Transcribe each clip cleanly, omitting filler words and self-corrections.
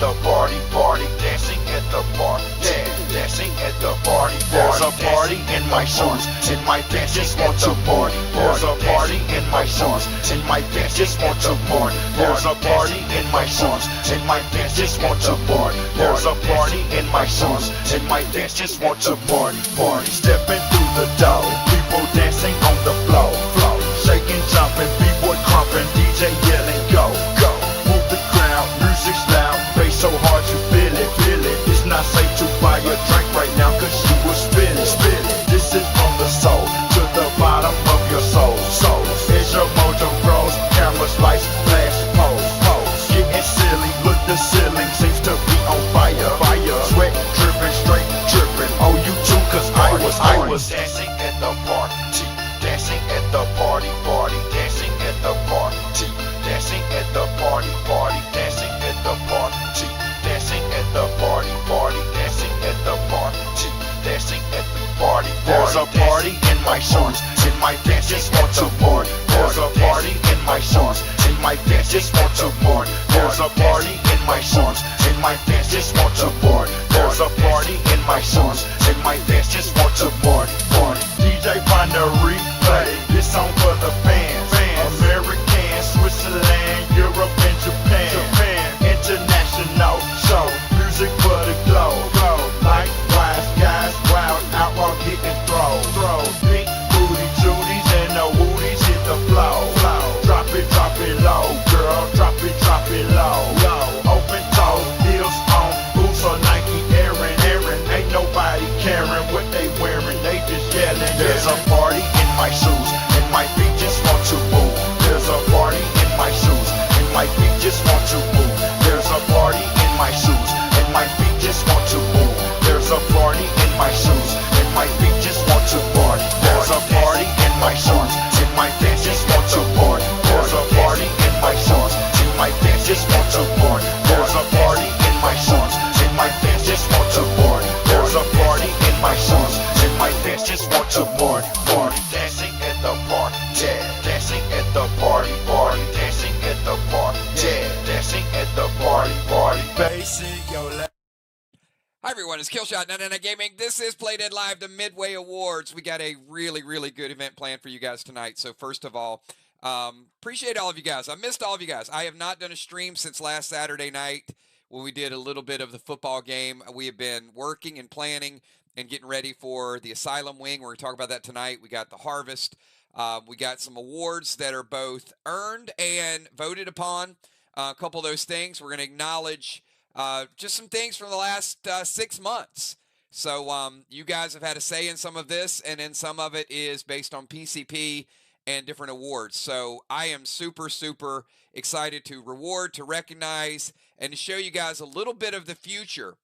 the party, party, dancing at the party, yeah, dancing at the party. There's a party in my shoes, in my pants, just want to party. There's a party in my shoes, in my pants, just want to party. There's a party in my shoes, in my pants, just want to party. There's a party in my shoes, in my pants, just want to party, party. Stepping through the door, people dancing on the floor, floor, shaking, jumping, b-boy crumping, DJ yelling, go, go. Move the crowd, music's loud, bass so hard you feel it, feel it. It's not safe to buy a drink right now, cause you will spill it, spill it. This is from the soul to the bottom of your soul, soul. As your mojo grows, cameras, lights, flash, pose, pose. Getting silly, look, the ceiling seems to be on fire, fire. Sweat dripping, straight dripping. Oh, you too, cause I was dancing at the party, dancing at the party, party, dancing at the party, dancing at the party, party, dancing at the party, dancing at the party, party, dancing at the party, dancing at the party. There's a party in my shoes, in my pants, just want to party. There's a party in my shoes, in my pants, just want to party. There's a party in my shoes, in my pants, just want to party. There's a party in my shoes, in my pants, just want to party, party. DJ find the replay, this song for the fans, American, Switzerland, Europe and Japan, international show, music for the globe, likewise guys, wild out while getting throw, big booty Judies and the woodies hit the flow, drop it low, girl, drop it low, open toes, heels on, boots on Nike, Aaron, ain't nobody caring what they wearing, they just yelling. There's a party in my shoes, and my feet just want to move. There's a party in my shoes, and my feet just want to move. There's a party in my shoes, and my feet just want to move. There's a party in my shoes, and my feet just want to party. There's a party in my shoes, and my pants just want to party. There's a party in my shoes, and my pants just want to party. There's a party in my shoes, and my pants just want to party. There's a party in my shoes, and my pants just want to party, party. Dancing at the party, yeah, dancing at the party, party, dancing at the party, yeah, dancing at the party, party. Basic, yo, Hi everyone, it's Killshot 99 Gaming. This is Play Dead Live, the Midway Awards. We got a really, really good event planned for you guys tonight. So first of all, appreciate all of you guys. I missed all of you guys. I have not done a stream since last Saturday night when we did a little bit of the football game. We have been working and planning and getting ready for the Asylum Wing. We're going to talk about that tonight. We got the Harvest. We got some awards that are both earned and voted upon. A couple of those things. We're going to acknowledge just some things from the last 6 months. So you guys have had a say in some of this, and then some of it is based on PCP and different awards. So I am super, super excited to reward, to recognize, and to show you guys a little bit of the future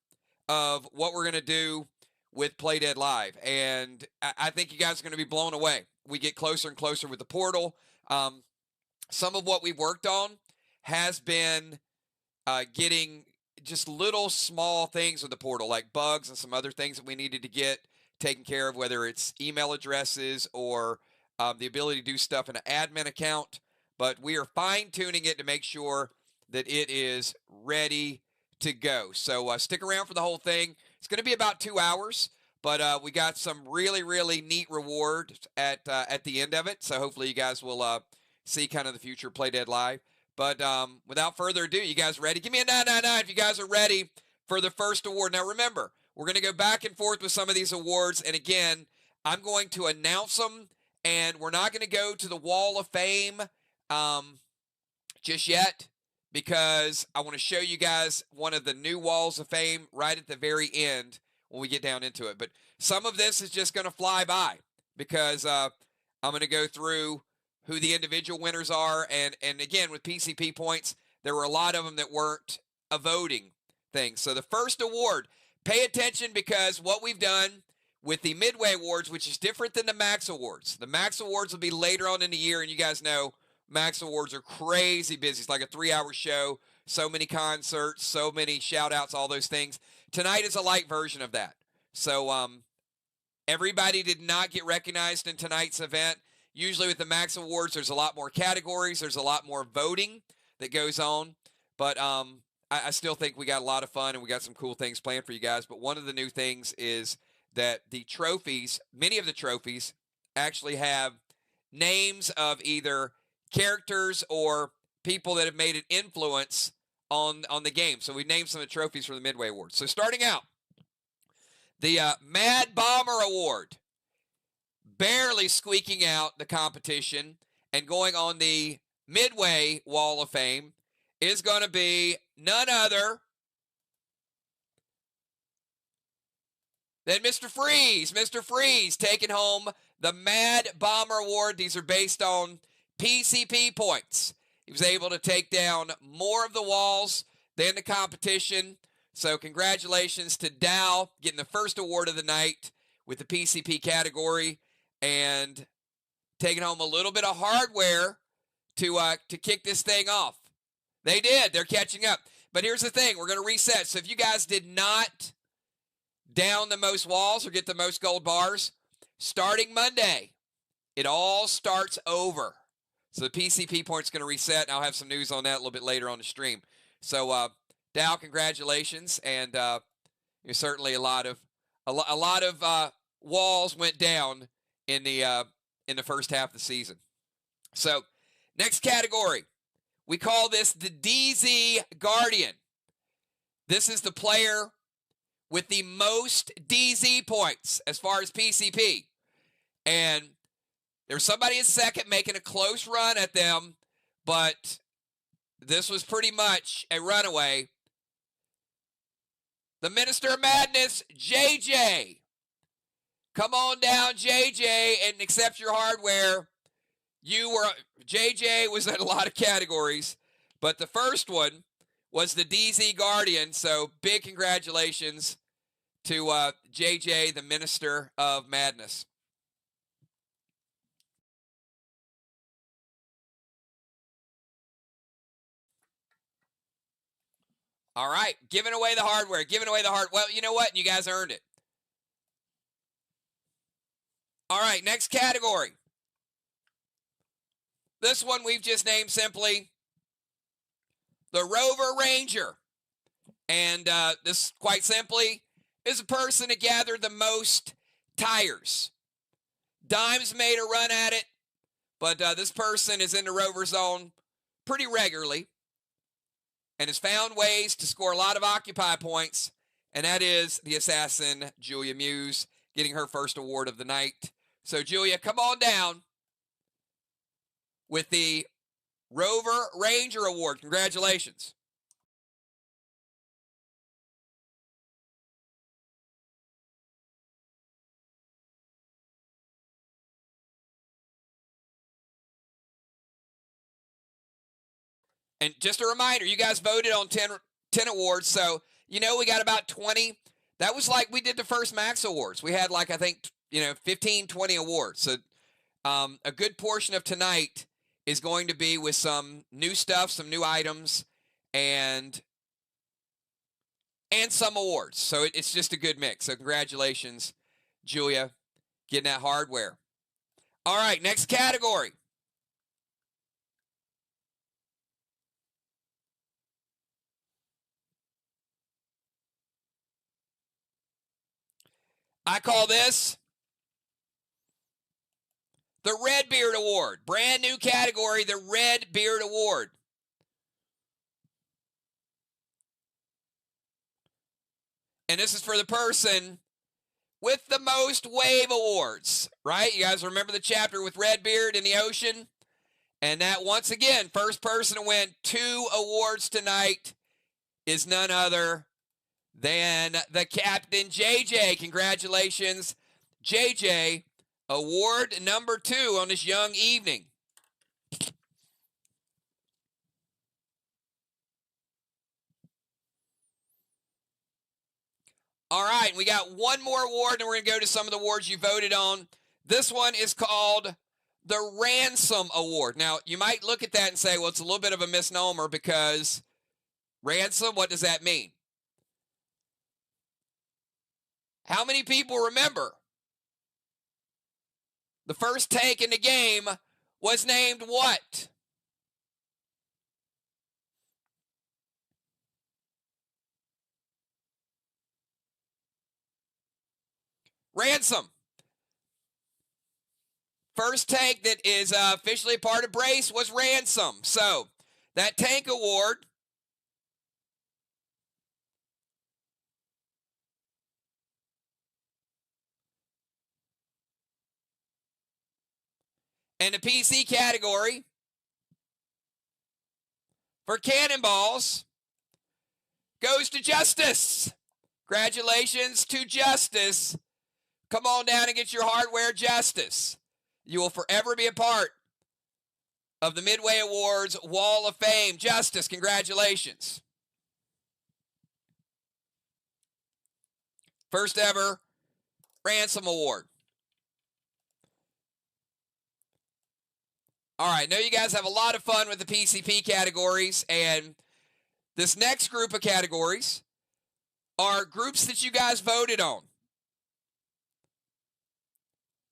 of what we're going to do with Play Dead Live. And I think you guys are going to be blown away. We get closer and closer with the portal. Some of what we've worked on has been getting just little small things with the portal, like bugs and some other things that we needed to get taken care of, whether it's email addresses or the ability to do stuff in an admin account. But we are fine-tuning it to make sure that it is ready to go. So stick around for the whole thing. It's going to be about 2 hours, but we got some really, really neat rewards at the end of it. So hopefully you guys will see kind of the future of Play Dead Live. But without further ado, you guys ready? Give me a 999 if you guys are ready for the first award. Now, remember, we're going to go back and forth with some of these awards. And again, I'm going to announce them, and we're not going to go to the Wall of Fame just yet, because I want to show you guys one of the new Walls of Fame right at the very end when we get down into it. But some of this is just going to fly by, because I'm going to go through who the individual winners are. And again, with PCP points, there were a lot of them that weren't a voting thing. So the first award, pay attention, because what we've done with the Midway Awards, which is different than the Max Awards. The Max Awards will be later on in the year, and you guys know Max Awards are crazy busy. It's like a 3-hour show, so many concerts, so many shout-outs, all those things. Tonight is a light version of that. So everybody did not get recognized in tonight's event. Usually with the Max Awards, there's a lot more categories. There's a lot more voting that goes on. But I still think we got a lot of fun and we got some cool things planned for you guys. But one of the new things is that the trophies, many of the trophies, actually have names of either characters or people that have made an influence on the game. So we named some of the trophies for the Midway Awards. So starting out, the Mad Bomber Award, barely squeaking out the competition and going on the Midway Wall of Fame, is going to be none other than Mr. Freeze. Mr. Freeze taking home the Mad Bomber Award. These are based on PCP points. He was able to take down more of the walls than the competition. So congratulations to Dow getting the first award of the night with the PCP category and taking home a little bit of hardware to kick this thing off. They did. They're catching up. But here's the thing. We're going to reset. So if you guys did not down the most walls or get the most gold bars, starting Monday, it all starts over. So the PCP point's going to reset, and I'll have some news on that a little bit later on the stream. So Dow, congratulations, and certainly a lot of walls went down in the first half of the season. So next category, we call this the DZ Guardian. This is the player with the most DZ points as far as PCP. And there's somebody in second making a close run at them, but this was pretty much a runaway. The Minister of Madness, JJ. Come on down, JJ, and accept your hardware. JJ was in a lot of categories, but the first one was the DZ Guardian, so big congratulations to JJ, the Minister of Madness. All right, giving away the hardware, Well, you know what? You guys earned it. All right, next category. This one we've just named simply the Rover Ranger. And this, quite simply, is a person that gathered the most tires. Dimes made a run at it, but this person is in the Rover zone pretty regularly and has found ways to score a lot of Occupy points, and that is the assassin, Julia Muse, getting her first award of the night. So, Julia, come on down with the Rover Ranger Award. Congratulations. And just a reminder, you guys voted on 10 awards, so we got about 20. That was like we did the first Max Awards. We had like, I think, 15, 20 awards. So a good portion of tonight is going to be with some new stuff, some new items, and some awards. So it's just a good mix. So congratulations, Julia, getting that hardware. All right, next category. I call this the Red Beard Award. Brand new category, the Red Beard Award. And this is for the person with the most wave awards, right? You guys remember the chapter with Redbeard in the ocean? And that, once again, first person to win 2 awards tonight is none other than the Captain JJ. Congratulations, JJ. Award number 2 on this young evening. All right, we got one more award, and we're going to go to some of the awards you voted on. This one is called the Ransom Award. Now, you might look at that and say, well, it's a little bit of a misnomer because ransom, what does that mean? How many people remember the first tank in the game was named what? Ransom. First tank that is officially a part of Brace was Ransom. So that tank award and the PC category for Cannonballs goes to Justice. Congratulations to Justice. Come on down and get your hardware, Justice. You will forever be a part of the Midway Awards Wall of Fame. Justice, congratulations. First ever Ransom Award. All right, I know you guys have a lot of fun with the PCP categories, and this next group of categories are groups that you guys voted on.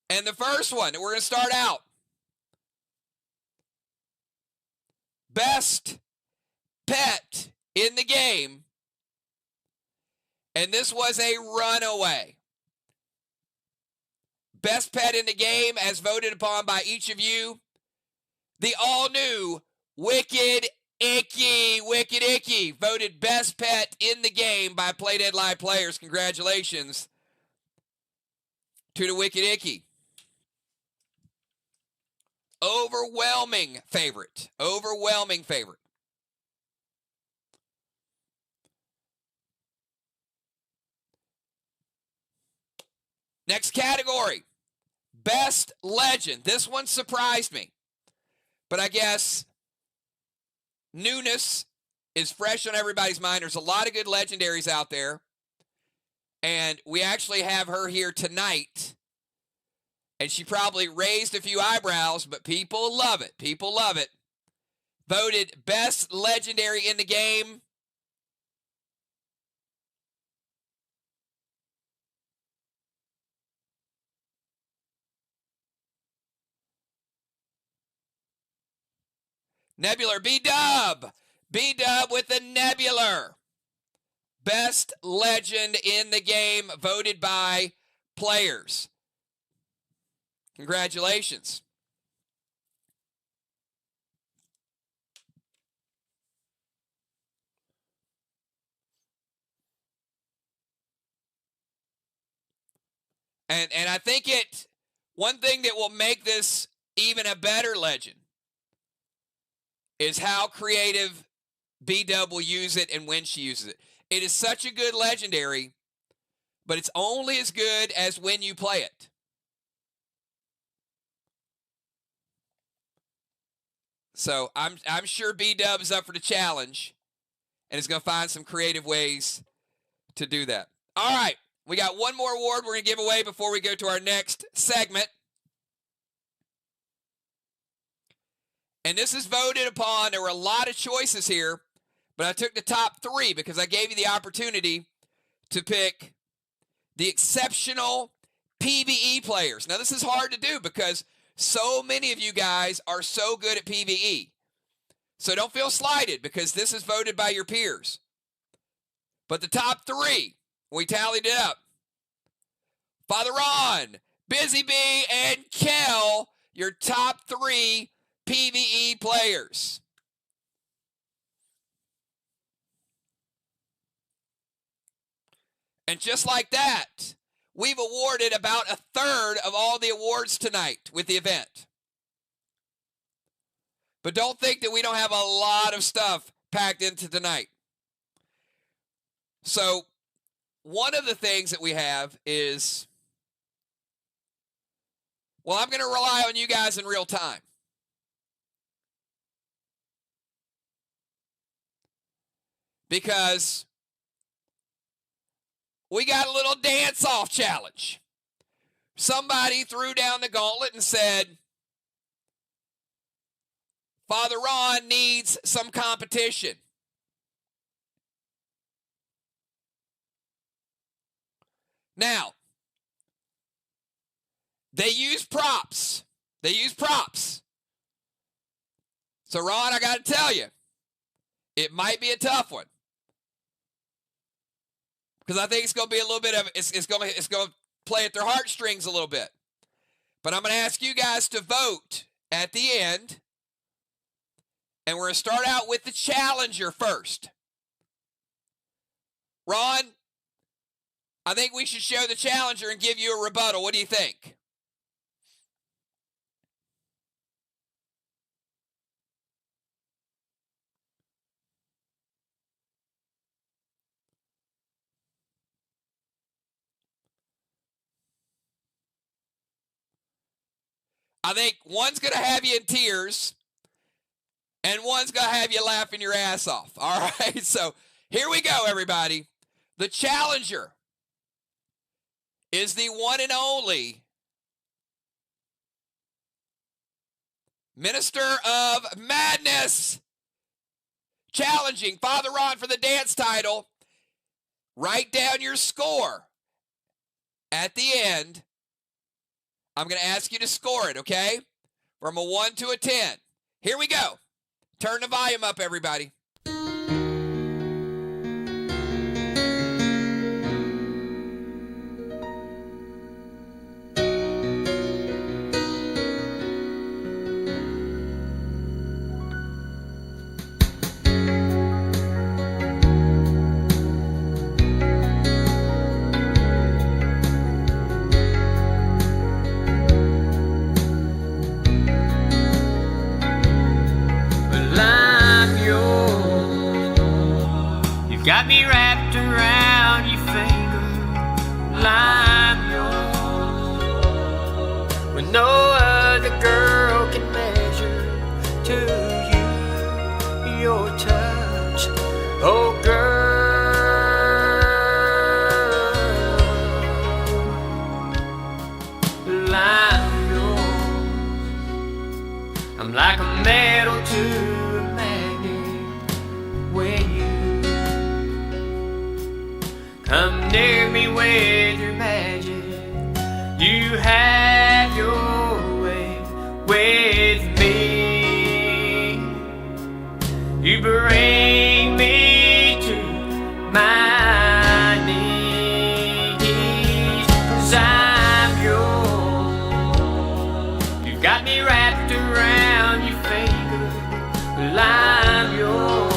And the first one that we're going to start out, best pet in the game. And this was a runaway. Best pet in the game as voted upon by each of you. The all-new Wicked Icky voted best pet in the game by Play Dead Live players. Congratulations to the Wicked Icky. Overwhelming favorite. Overwhelming favorite. Next category. Best Legend. This one surprised me. But I guess newness is fresh on everybody's mind. There's a lot of good legendaries out there. And we actually have her here tonight. And she probably raised a few eyebrows, but people love it. People love it. Voted best legendary in the game. Nebular B-Dub. B-Dub with the Nebular. Best legend in the game voted by players. Congratulations. And I think one thing that will make this even a better legend is how creative B-Dub will use it and when she uses it. It is such a good legendary, but it's only as good as when you play it. So I'm sure B-Dub is up for the challenge and is going to find some creative ways to do that. All right, we got one more award we're going to give away before we go to our next segment. And this is voted upon. There were a lot of choices here, but I took the top 3 because I gave you the opportunity to pick the exceptional PvE players. Now, this is hard to do because so many of you guys are so good at PvE. So don't feel slighted because this is voted by your peers. But the top 3, we tallied it up. Father Ron, Busy Bee, and Kel, your top 3 PvE players. And just like that, we've awarded about a third of all the awards tonight with the event. But don't think that we don't have a lot of stuff packed into tonight. So one of the things that we have is, well, I'm going to rely on you guys in real time. Because we got a little dance-off challenge. Somebody threw down the gauntlet and said, Father Ron needs some competition. Now, they use props. They use props. So, Ron, I got to tell you, it might be a tough one. Because I think it's going to be a little bit of, it's going to play at their heartstrings a little bit. But I'm going to ask you guys to vote at the end. And we're going to start out with the challenger first. Ron, I think we should show the challenger and give you a rebuttal. What do you think? I think one's going to have you in tears, and one's going to have you laughing your ass off. All right, so here we go, everybody. The challenger is the one and only Minister of Madness, challenging Father Ron for the dance title. Write down your score. At the end, I'm going to ask you to score it, okay? From a 1 to a 10. Here we go. Turn the volume up, everybody. Got me wrapped around your finger, I'm yours. When no other girl can measure to you, your touch, oh girl. I'm yours. I'm like a metal to a magnet when you come near me with your magic. You have your way with me. You bring me to my knees. 'Cause I'm yours. You got me wrapped around your finger. Well, I'm yours.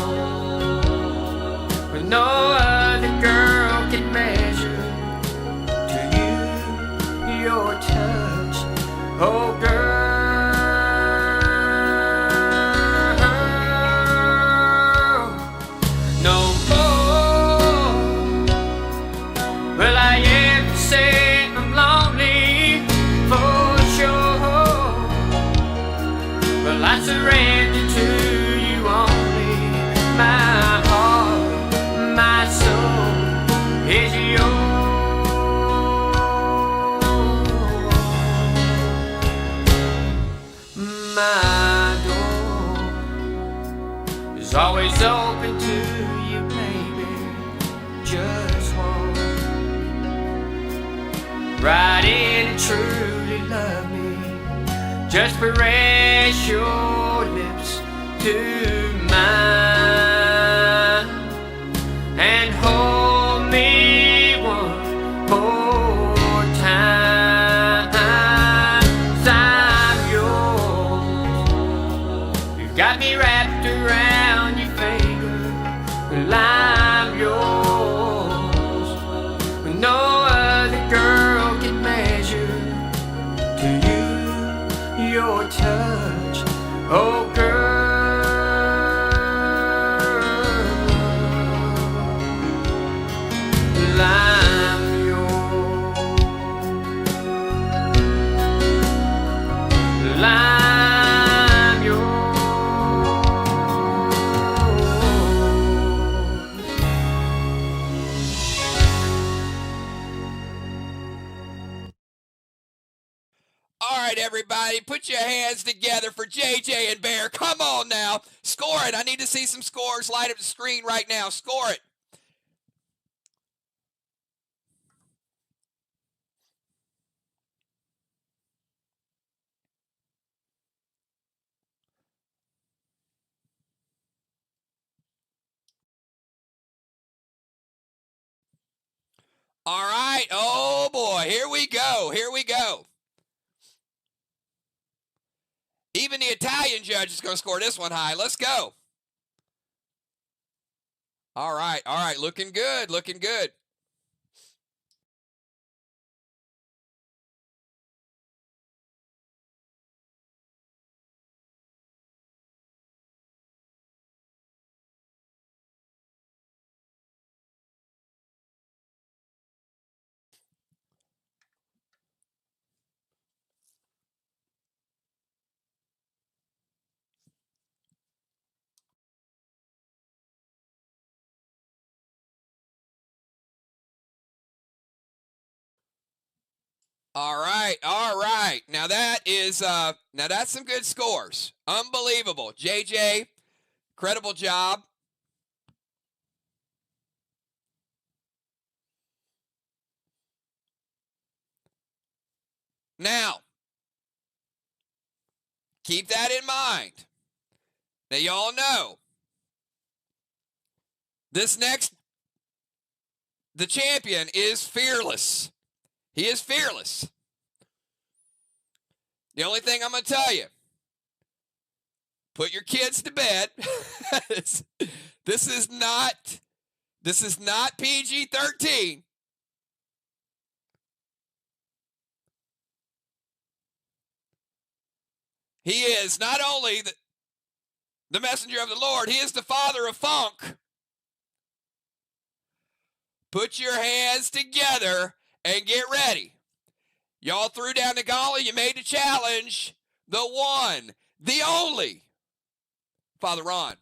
With no other girl can measure to you, your touch, oh girl. No more will I ever say I'm lonely, for sure. Well, I surrender to you only. My heart, my soul is yours. My door is always open to you, baby. Just walk right in and truly love me. Just press your lips to mine and hold me one more time. 'Cause I'm yours. You've got me wrapped around your finger. Well, I'm yours. When no other girl can measure to you, your touch, oh girl. I'm yours. I'm yours. All right, everybody, put your hands together for JJ and Bear. Come on now. Score it. I need to see some scores. Light up the screen right now. Score it. All right. Oh, boy. boy. Here we go. Here we go. Even the Italian judge is going to score this one high. Let's go. All right. All right. Looking good. Looking good. All right, all right. Now that is now that's some good scores. Unbelievable. JJ, incredible job. Now, keep that in mind. Now y'all know this next the champion is fearless. He is fearless. The only thing I'm going to tell you, put your kids to bed. This is not PG-13. He is not only the messenger of the Lord, he is the father of funk. Put your hands together and get ready. Y'all threw down the gauntlet. You made the challenge. The one, the only, Father Ron.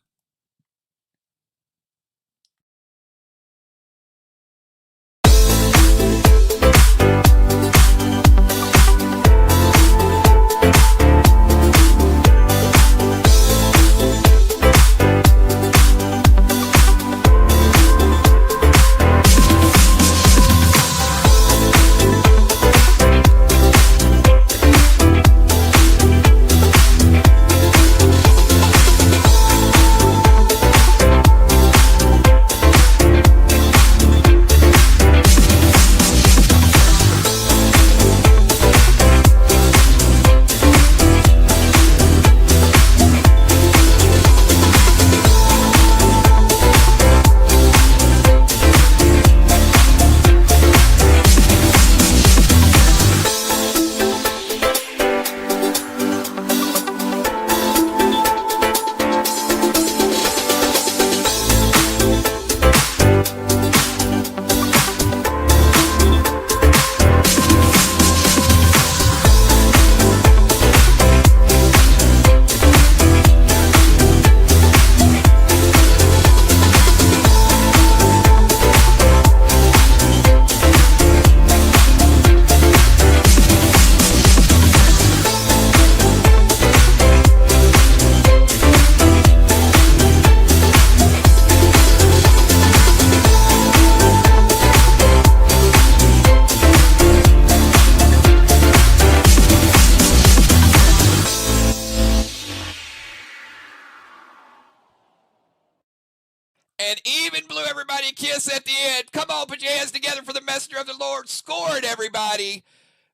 And even blew everybody a kiss at the end. Come on, put your hands together for the messenger of the Lord. Scored, everybody.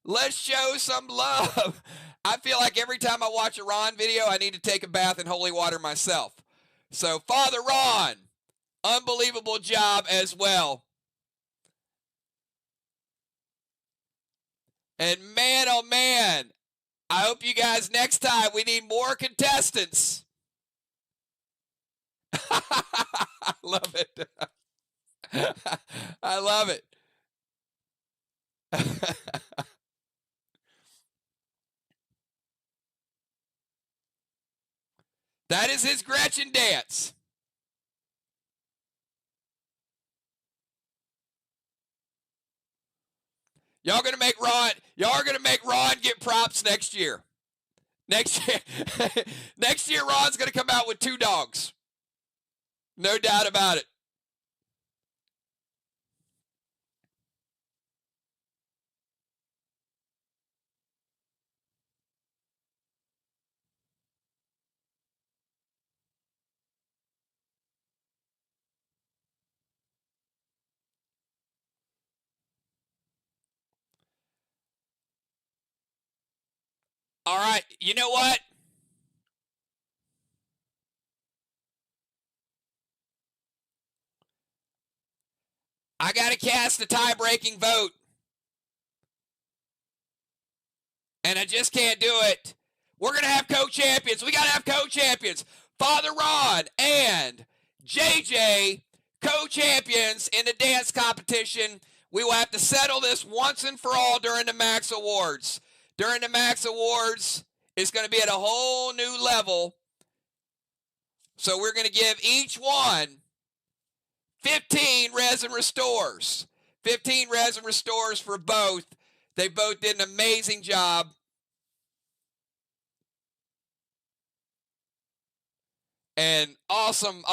Let's show some love. I feel like every time I watch a Ron video, I need to take a bath in holy water myself. So, Father Ron, unbelievable job as well. And man, oh man, I hope you guys next time, we need more contestants. I love it. I love it. That is his Gretchen dance. Y'all are gonna make Ron get props next year. Next year Ron's gonna come out with 2 dogs. No doubt about it. you know what? I got to cast a tie-breaking vote. And I just can't do it. We're going to have co-champions. We got to have co-champions. Father Ron and JJ, co-champions in the dance competition. We will have to settle this once and for all during the Max Awards. During the Max Awards, it's going to be at a whole new level. So we're going to give each one 15 resin restores. 15 resin restores for both. They both did an amazing job. And awesome.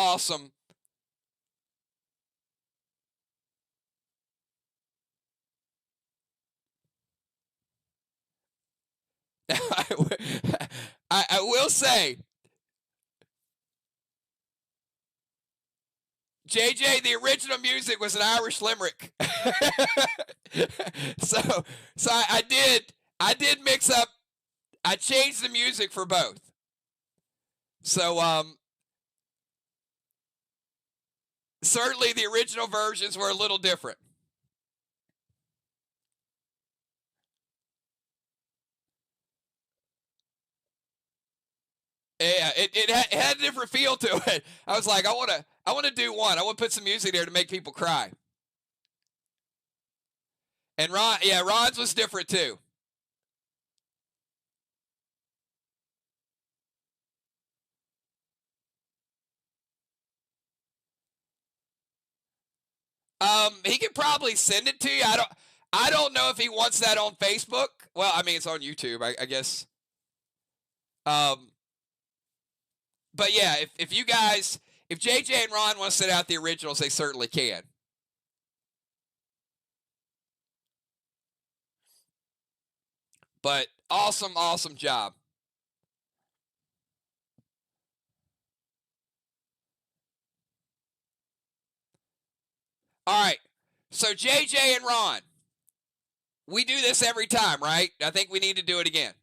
I will say, JJ, the original music was an Irish limerick. so I did mix up. I changed the music for both. So certainly the original versions were a little different. Yeah, it had a different feel to it. I was like, I want to do one. I want to put some music there to make people cry. And Ron's was different too. He could probably send it to you. I don't know if he wants that on Facebook. Well, I mean, it's on YouTube, I guess. But yeah, if you guys, if JJ and Ron want to send out the originals, they certainly can. But awesome job. All right. So JJ and Ron, we do this every time, right? I think we need to do it again.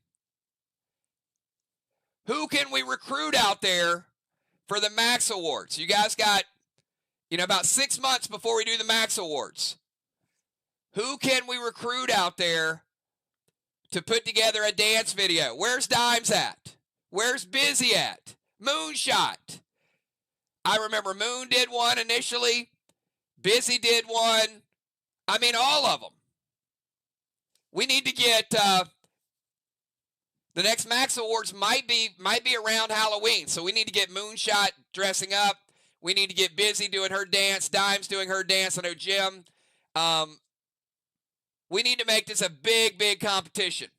Who can we recruit out there for the Max Awards? You guys got, about 6 months before we do the Max Awards. Who can we recruit out there to put together a dance video? Where's Dimes at? Where's Busy at? Moonshot. I remember Moon did one initially. Busy did one. I mean, all of them. We need to get the next Max Awards might be around Halloween, so we need to get Moonshot dressing up. We need to get Busy doing her dance. Dimes doing her dance. I know Jim. We need to make this a big competition.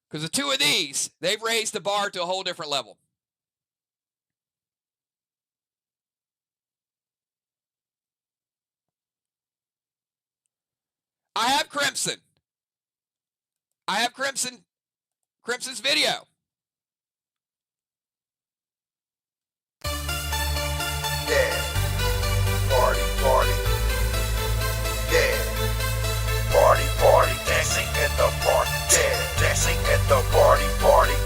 Because the two of these, they've raised the bar to a whole different level. I have Crimson. I have Crimson's video. Yeah. Party. Yeah. Party, dancing at the park. Yeah. Dancing at the party,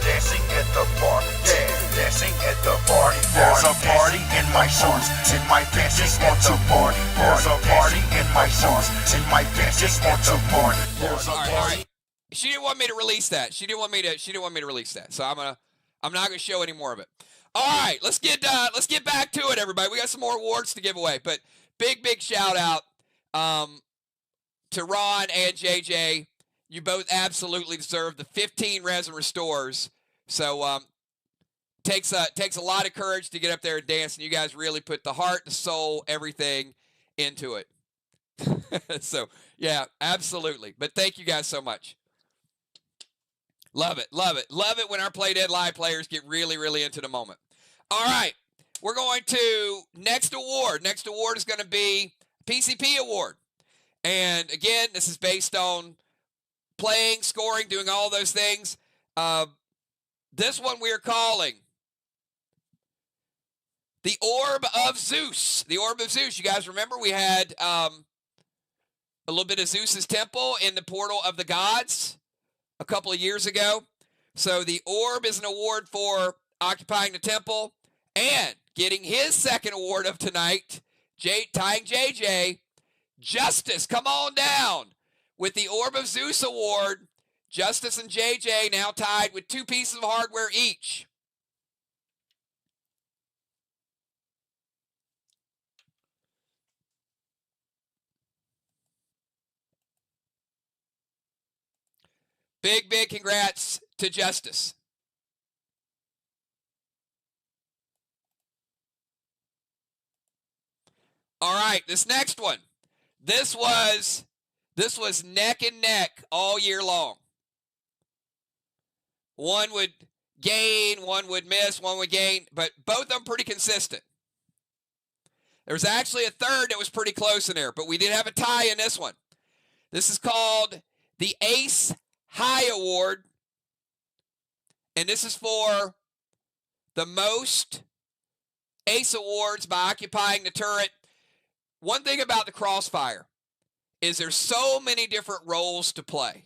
dancing at the park. Yeah. Dancing at the party. There's a party in my shoes, in my pants, just want to party. There's a party in my shoes, in my pants, just want to party. There's a party. All right. She didn't want me to release that. She didn't want me to release that. So I'm not gonna show any more of it. All right, let's get back to it, everybody. We got some more awards to give away, but big shout out to Ron and JJ. You both absolutely deserve the 15 resin restores. So takes a lot of courage to get up there and dance, and you guys really put the heart, the soul, everything into it. So yeah, absolutely. But thank you guys so much. Love it when our Play Dead Live players get really into the moment. All right, we're going to next award. Next award is going to be PCP award. And again, this is based on playing, scoring, doing all those things. This one we are calling the Orb of Zeus. The Orb of Zeus. You guys remember we had a little bit of Zeus's temple in the Portal of the Gods a couple of years ago. So the orb is an award for occupying the temple and getting his second award of tonight, tying JJ. Justice, come on down with the Orb of Zeus award. Justice and JJ now tied with 2 pieces of hardware each. Big, big congrats to Justice. All right, this next one. This was neck and neck all year long. One would gain, one would miss, one would gain, but both of them pretty consistent. There was actually a third that was pretty close in there, but we did have a tie in this one. This is called the Ace High Award, and this is for the most Ace Awards by occupying the turret. One thing about the Crossfire is there's so many different roles to play.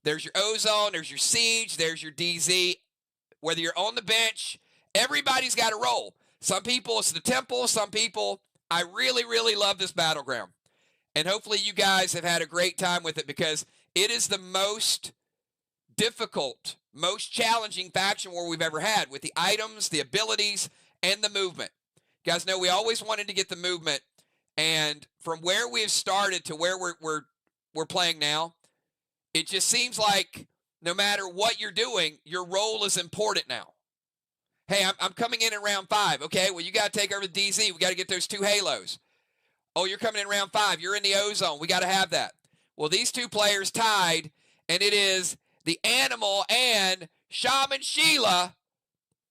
There's your Ozone, there's your Siege, there's your DZ. Whether you're on the bench, everybody's got a role. Some people, it's the Temple. Some people, I really, really love this battleground. And hopefully you guys have had a great time with it because it is the most difficult, most challenging faction war we've ever had with the items, the abilities, and the movement. You guys know we always wanted to get the movement. And from where we have started to where we're playing now, it just seems like no matter what you're doing, your role is important now. Hey, I'm coming in round 5. Okay, well, you got to take over the DZ. We got to get those 2 halos. Oh, you're coming in round 5. You're in the Ozone. We got to have that. Well, these 2 players tied, and it is the Animal and Shaman Sheila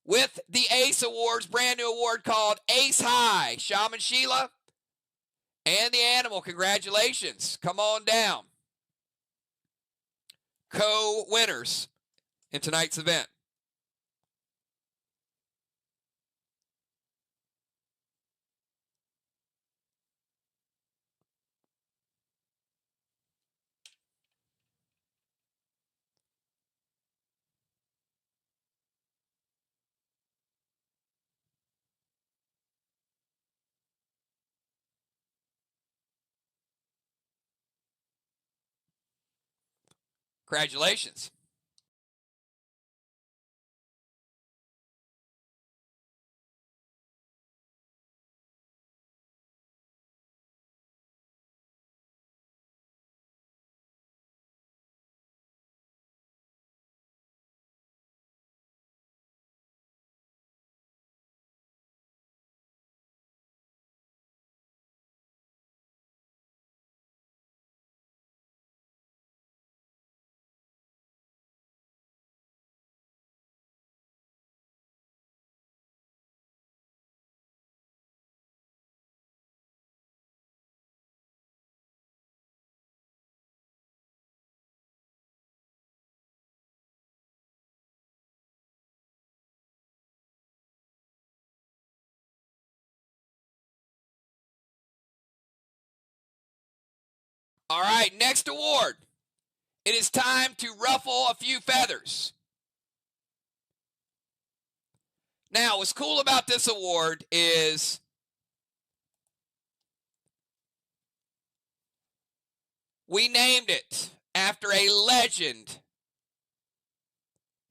with the Ace Awards, brand new award called Ace High. Shaman Sheila and the Animal, congratulations. Come on down. Co-winners in tonight's event. Congratulations. All right, next award. It is time to ruffle a few feathers. Now, what's cool about this award is we named it after a legend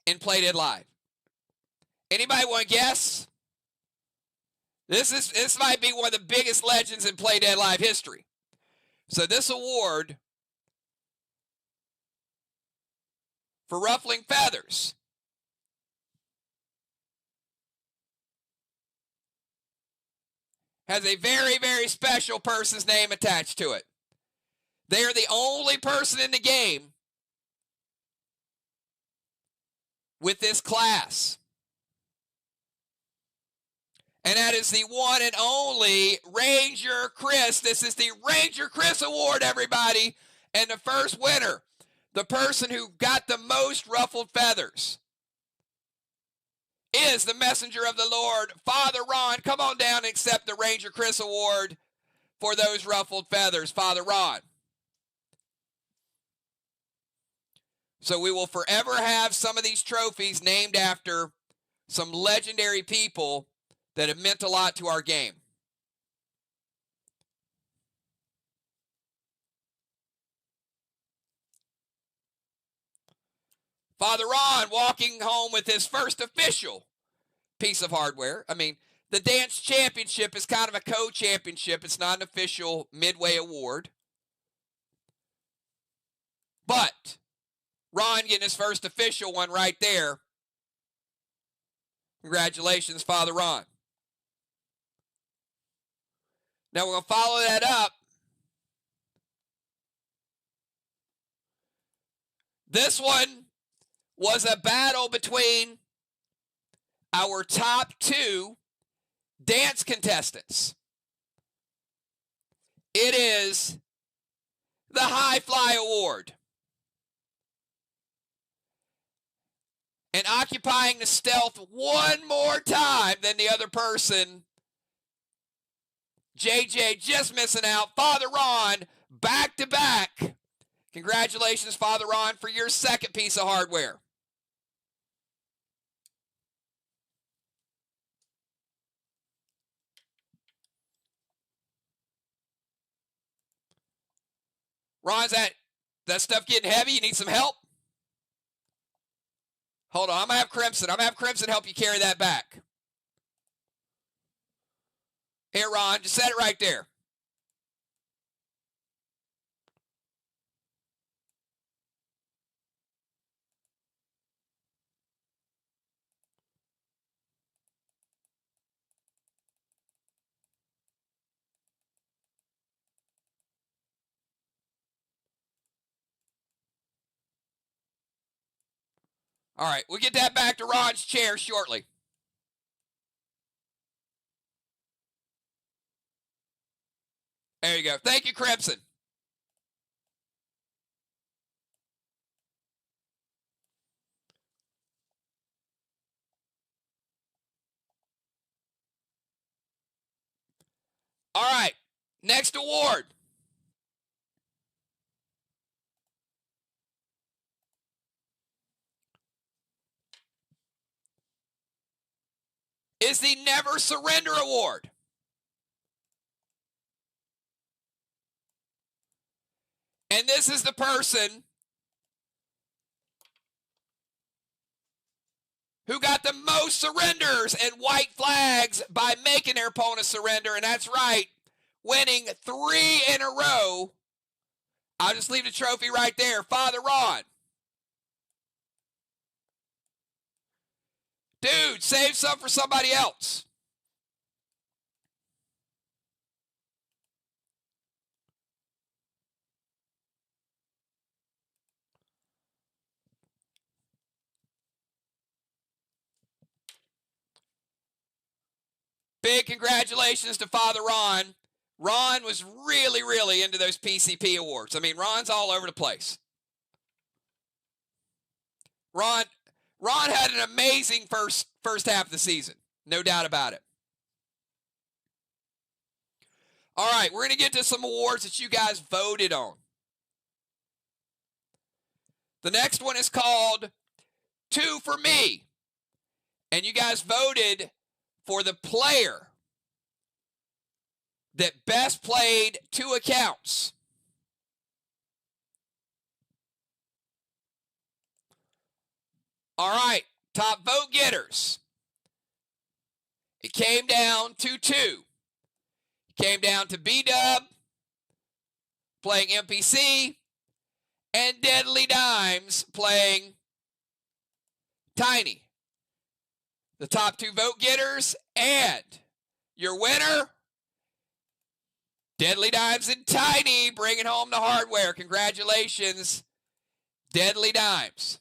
in Play Dead Live. Anybody want to guess? This might be one of the biggest legends in Play Dead Live history. So this award for ruffling feathers has a very, very special person's name attached to it. They are the only person in the game with this class. And that is the one and only Ranger Chris. This is the Ranger Chris Award, everybody. And the first winner, the person who got the most ruffled feathers, is the messenger of the Lord, Father Ron. Come on down and accept the Ranger Chris Award for those ruffled feathers, Father Ron. So we will forever have some of these trophies named after some legendary people that have meant a lot to our game. Father Ron walking home with his first official piece of hardware. I mean, the dance championship is kind of a co-championship. It's not an official Midway award. But Ron getting his first official one right there. Congratulations, Father Ron. Now we're going to follow that up. This one was a battle between our top two dance contestants. It is the High Fly Award. And occupying the stealth one more time than the other person. JJ just missing out. Father Ron, back to back. Congratulations, Father Ron, for your second piece of hardware. Ron's that stuff getting heavy? You need some help? Hold on, I'm going to have Crimson. I'm going to have Crimson help you carry that back. Here, Ron, just set it right there. All right, we'll get that back to Ron's chair shortly. There you go. Thank you, Crimson. All right, next award. Is the Never Surrender Award. And this is the person who got the most surrenders and white flags by making their opponent surrender. And that's right, winning 3 in a row. I'll just leave the trophy right there. Father Ron. Dude, save some for somebody else. Big congratulations to Father Ron. Ron was really, really into those PCP awards. I mean, Ron's all over the place. Ron had an amazing first half of the season. No doubt about it. All right, we're going to get to some awards that you guys voted on. The next one is called 2 for Me. And you guys voted for the player that best played 2 accounts. All right, top vote getters. It came down to 2. It came down to B-Dub playing MPC and Deadly Dimes playing Tiny. The top 2 vote getters, and your winner, Deadly Dimes and Tiny bringing home the hardware. Congratulations, Deadly Dimes.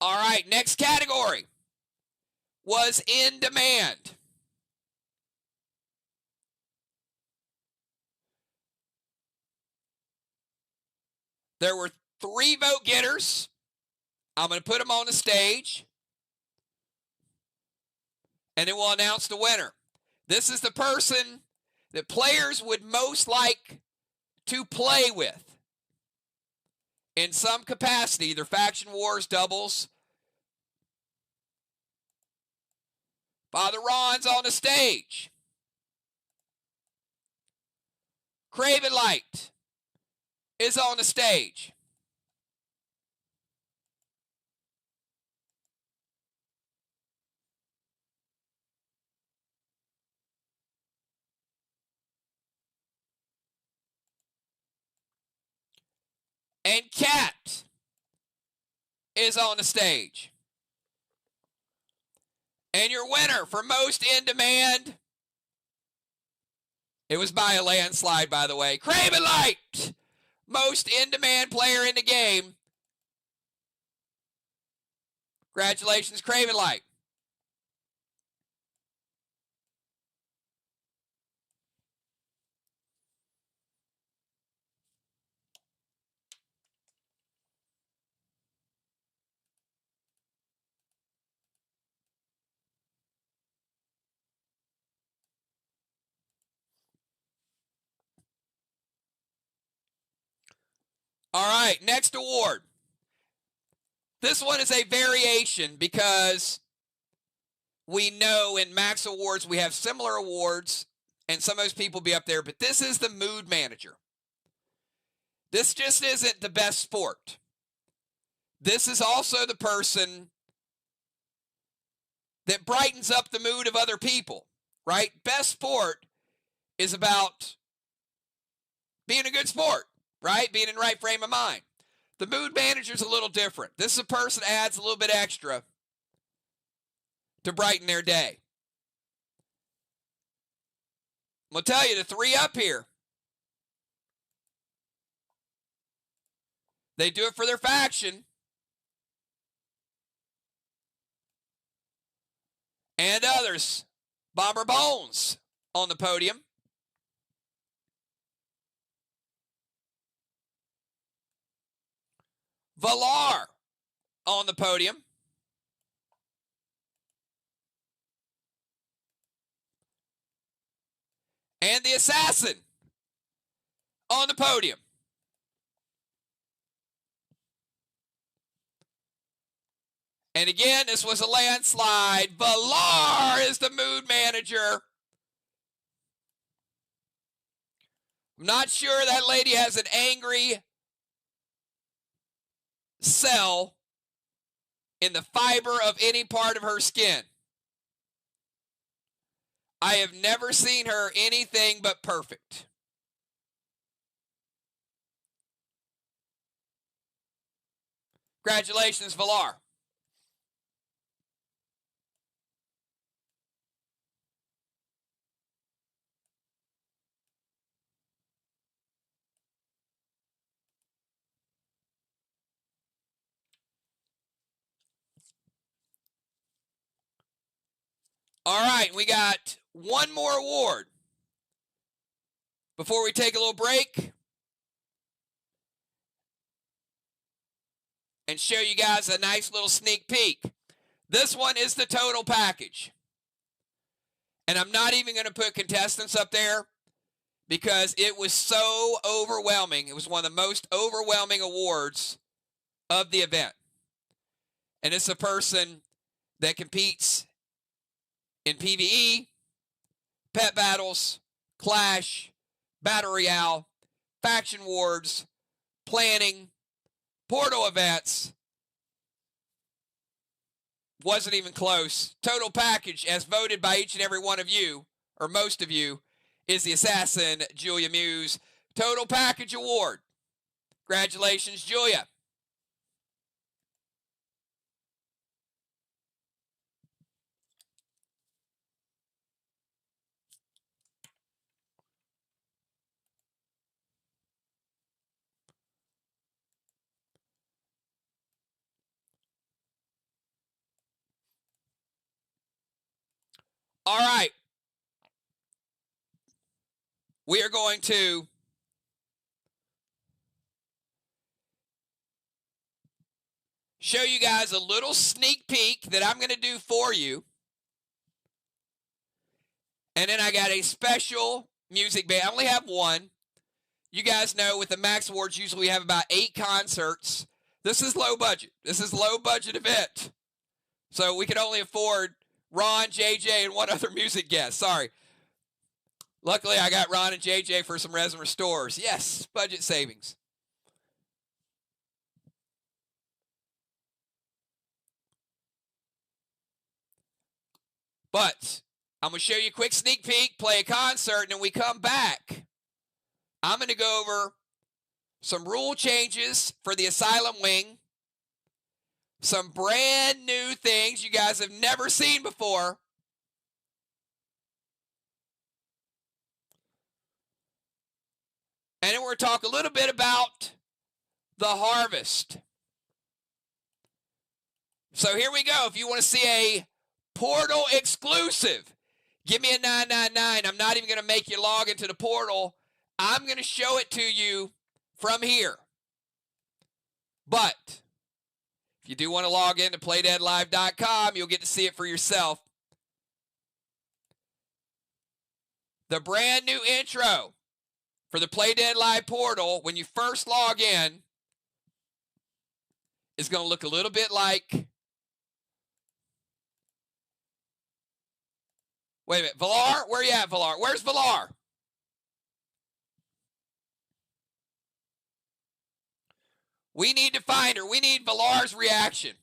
All right, next category was In Demand. There were 3 vote getters. I'm going to put them on the stage, and then we'll announce the winner. This is the person that players would most like to play with in some capacity, either faction wars, doubles. Father Ron's on the stage. Craven Light is on the stage. And Cat is on the stage. And your winner for most in demand, it was by a landslide, by the way, Craven Light, most in demand player in the game. Congratulations, Craven Light. All right, next award. This one is a variation because we know in Max Awards we have similar awards, and some of those people will be up there, but this is the Mood Manager. This just isn't the best sport. This is also the person that brightens up the mood of other people, right? Best sport is about being a good sport, right? Being in the right frame of mind. The Mood Manager is a little different. This is a person that adds a little bit extra to brighten their day. I'm going to tell you, the three up here, they do it for their faction. And others. Bomber Bones on the podium. Valar on the podium. And the Assassin on the podium. And again, this was a landslide. Valar is the Mood Manager. I'm not sure that lady has an angry cell in the fiber of any part of her skin. I have never seen her anything but perfect. Congratulations, Valar. All right, we got one more award before we take a little break and show you guys a nice little sneak peek. This one is the total package. And I'm not even going to put contestants up there because it was so overwhelming. It was one of the most overwhelming awards of the event. And it's a person that competes in PvE, Pet Battles, Clash, Battle Royale, Faction Wars, Planning, Portal Events. Wasn't even close. Total package, as voted by each and every one of you, or most of you, is the Assassin, Julia Muse. Total package award. Congratulations, Julia. All right. We are going to show you guys a little sneak peek that I'm going to do for you. And then I got a special music band. I only have one. You guys know with the Max Awards, usually we have about 8 concerts. This is low budget. This is a low budget event. So we can only afford Ron, JJ, and one other music guest. Sorry. Luckily, I got Ron and JJ for some Resin Restores. Yes, budget savings. But I'm going to show you a quick sneak peek, play a concert, and then we come back. I'm going to go over some rule changes for the Asylum Wing. Some brand new things you guys have never seen before. And then we're going to talk a little bit about the harvest. So here we go. If you want to see a portal exclusive, give me a 999. I'm not even going to make you log into the portal. I'm going to show it to you from here. But if you do want to log in to playdeadlive.com, you'll get to see it for yourself. The brand new intro for the Play Dead Live portal, when you first log in, is going to look a little bit like... Wait a minute. Valar? Where you at, Valar? Where's Valar? We need to find her. We need Valar's reaction.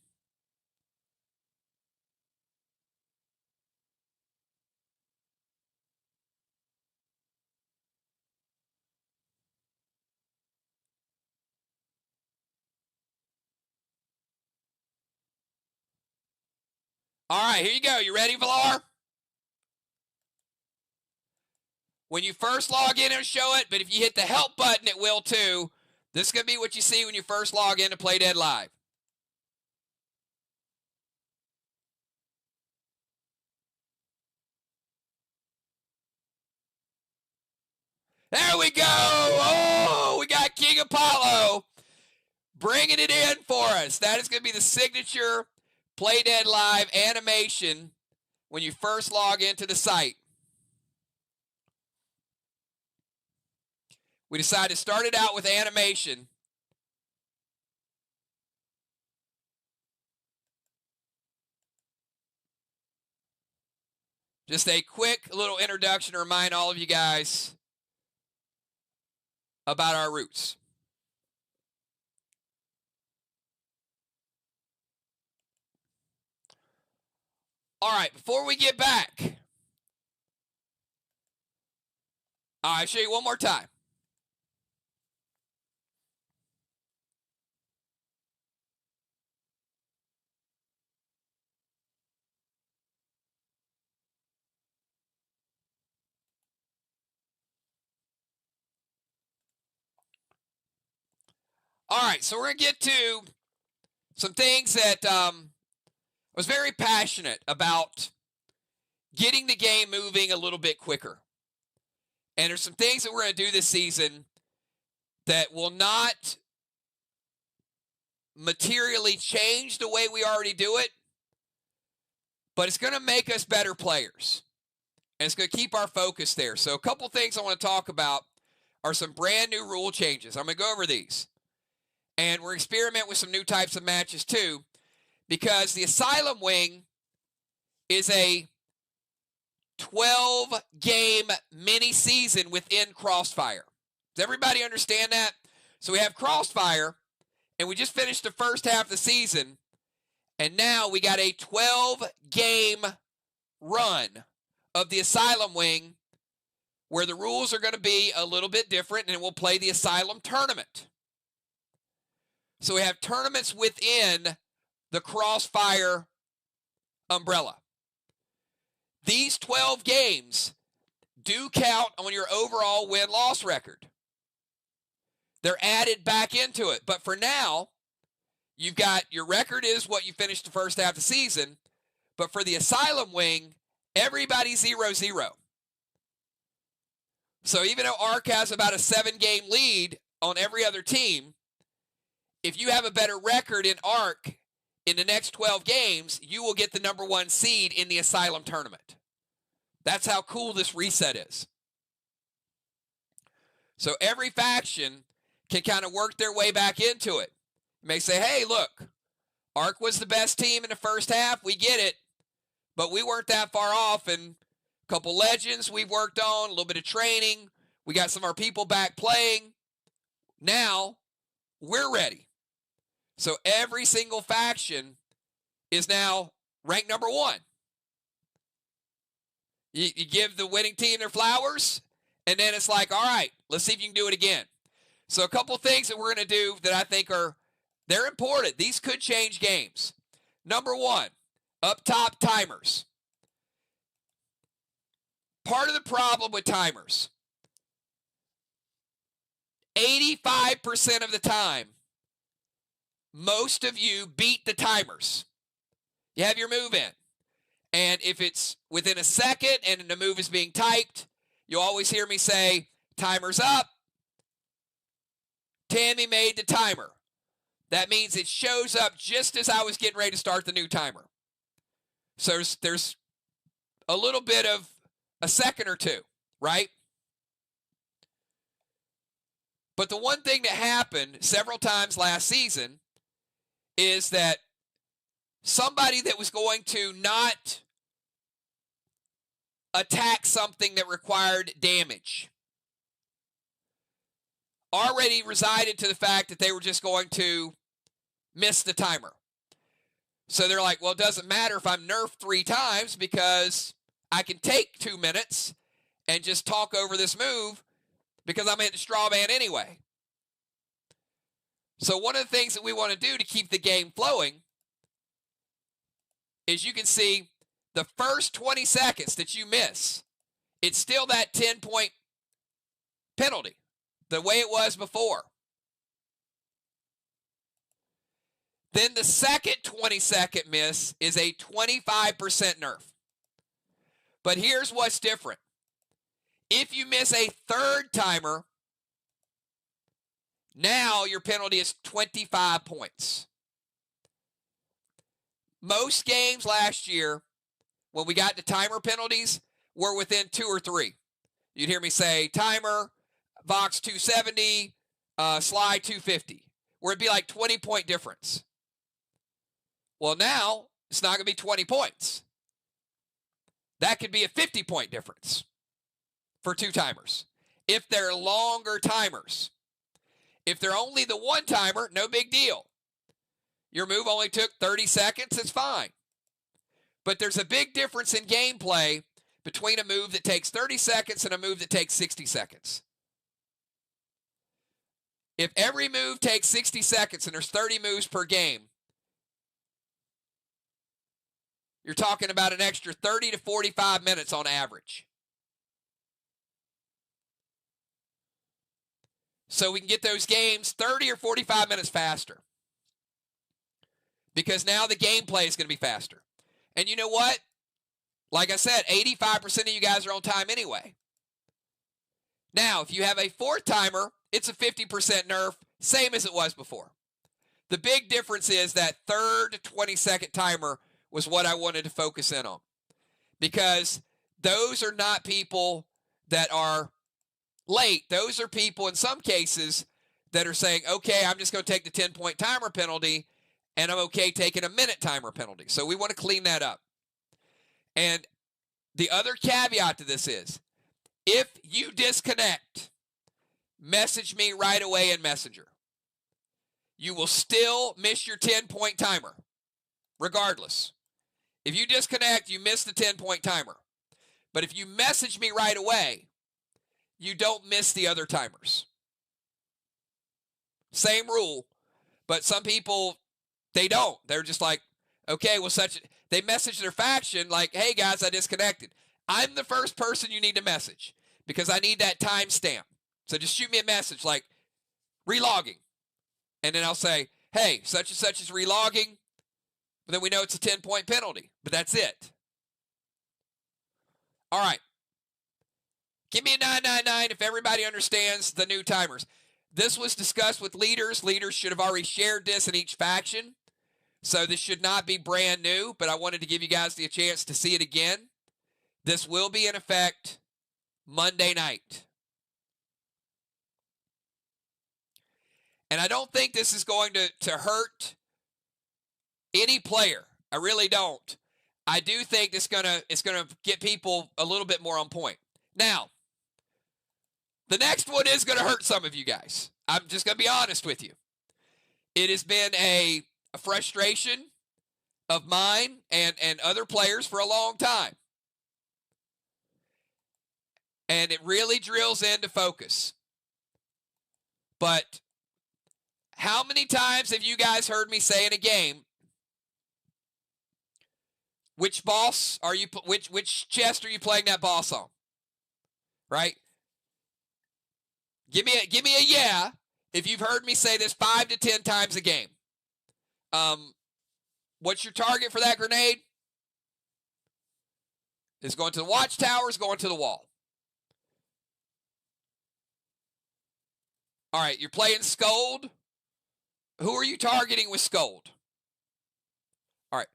All right, here you go. You ready, Valar? When you first log in, it'll show it, but if you hit the help button, it will too. This is going to be what you see when you first log in to Play Dead Live. There we go. Oh, we got King Apollo bringing it in for us. That is going to be the signature Play Dead Live animation when you first log into the site. We decided to start it out with animation. Just a quick little introduction to remind all of you guys about our roots. All right, before we get back, I'll show you one more time. All right, so we're going to get to some things that I was very passionate about getting the game moving a little bit quicker. And there's some things that we're going to do this season that will not materially change the way we already do it, but it's going to make us better players. And it's going to keep our focus there. So a couple things I want to talk about are some brand new rule changes. I'm going to go over these. And we're experimenting with some new types of matches too, because the Asylum Wing is a 12-game mini-season within Crossfire. Does everybody understand that? So we have Crossfire, and we just finished the first half of the season, and now we got a 12-game run of the Asylum Wing where the rules are going to be a little bit different, and we'll play the Asylum Tournament. So we have tournaments within the Crossfire umbrella. These 12 games do count on your overall win-loss record. They're added back into it. But for now, you've got your record is what you finished the first half of the season. But for the Asylum Wing, everybody's 0-0. So even though ARC has about a 7-game lead on every other team, if you have a better record in ARC in the next 12 games, you will get the number 1 seed in the Asylum tournament. That's how cool this reset is. So every faction can kind of work their way back into it. You may say, hey, look, Ark was the best team in the first half. We get it. But we weren't that far off. And a couple legends we've worked on, a little bit of training. We got some of our people back playing. Now, we're ready. So every single faction is now ranked number 1. You give the winning team their flowers, and then it's like, all right, let's see if you can do it again. So a couple things that we're going to do that I think they're important. These could change games. Number 1, up top, timers. Part of the problem with timers, 85% of the time, most of you beat the timers. You have your move in. And if it's within a second and the move is being typed, you'll always hear me say, timer's up. Tammy made the timer. That means it shows up just as I was getting ready to start the new timer. So there's a little bit of a second or two, right? But the one thing that happened several times last season is that somebody that was going to not attack something that required damage already resided to the fact that they were just going to miss the timer. So they're like, well, it doesn't matter if I'm nerfed 3 times because I can take 2 minutes and just talk over this move because I'm at the straw man anyway. So one of the things that we want to do to keep the game flowing is you can see the first 20 seconds that you miss, it's still that 10-point penalty, the way it was before. Then the second 20-second miss is a 25% nerf. But here's what's different. If you miss a third timer, now your penalty is 25 points. Most games last year, when we got to timer penalties, were within 2 or 3. You'd hear me say timer, Vox 270, Slide 250, where it'd be like 20-point difference. Well, now it's not going to be 20 points. That could be a 50-point difference for 2 timers if they're longer timers. If they're only the 1 timer, no big deal. Your move only took 30 seconds, it's fine. But there's a big difference in gameplay between a move that takes 30 seconds and a move that takes 60 seconds. If every move takes 60 seconds and there's 30 moves per game, you're talking about an extra 30 to 45 minutes on average. So we can get those games 30 or 45 minutes faster. Because now the gameplay is going to be faster. And you know what? Like I said, 85% of you guys are on time anyway. Now, if you have a 4th timer, it's a 50% nerf, same as it was before. The big difference is that third 20-second timer was what I wanted to focus in on. Because those are not people that are late. Those are people, in some cases, that are saying, okay, I'm just going to take the 10-point timer penalty, and I'm okay taking a minute timer penalty. So we want to clean that up. And the other caveat to this is, if you disconnect, message me right away in Messenger. You will still miss your 10-point timer, regardless. If you disconnect, you miss the 10-point timer. But if you message me right away, you don't miss the other timers. Same rule, but some people, they don't. They're just like, okay, well, they message their faction like, hey, guys, I disconnected. I'm the first person you need to message because I need that timestamp. So just shoot me a message like, relogging. And then I'll say, hey, such and such is relogging. But then we know it's a 10-point penalty. But that's it. All right. Give me a 999 if everybody understands the new timers. This was discussed with leaders. Leaders should have already shared this in each faction. So this should not be brand new, but I wanted to give you guys the chance to see it again. This will be in effect Monday night. And I don't think this is going to hurt any player. I really don't. I do think it's gonna get people a little bit more on point. Now, the next one is going to hurt some of you guys. I'm just going to be honest with you. It has been a frustration of mine and other players for a long time. And it really drills into focus. But how many times have you guys heard me say in a game, which boss are you, which chest are you playing that boss on? Right? Give me a yeah if you've heard me say this 5 to 10 times a game. What's your target for that grenade? It's going to the watchtower, it's going to the wall. All right, you're playing Scold. Who are you targeting with Scold? All right.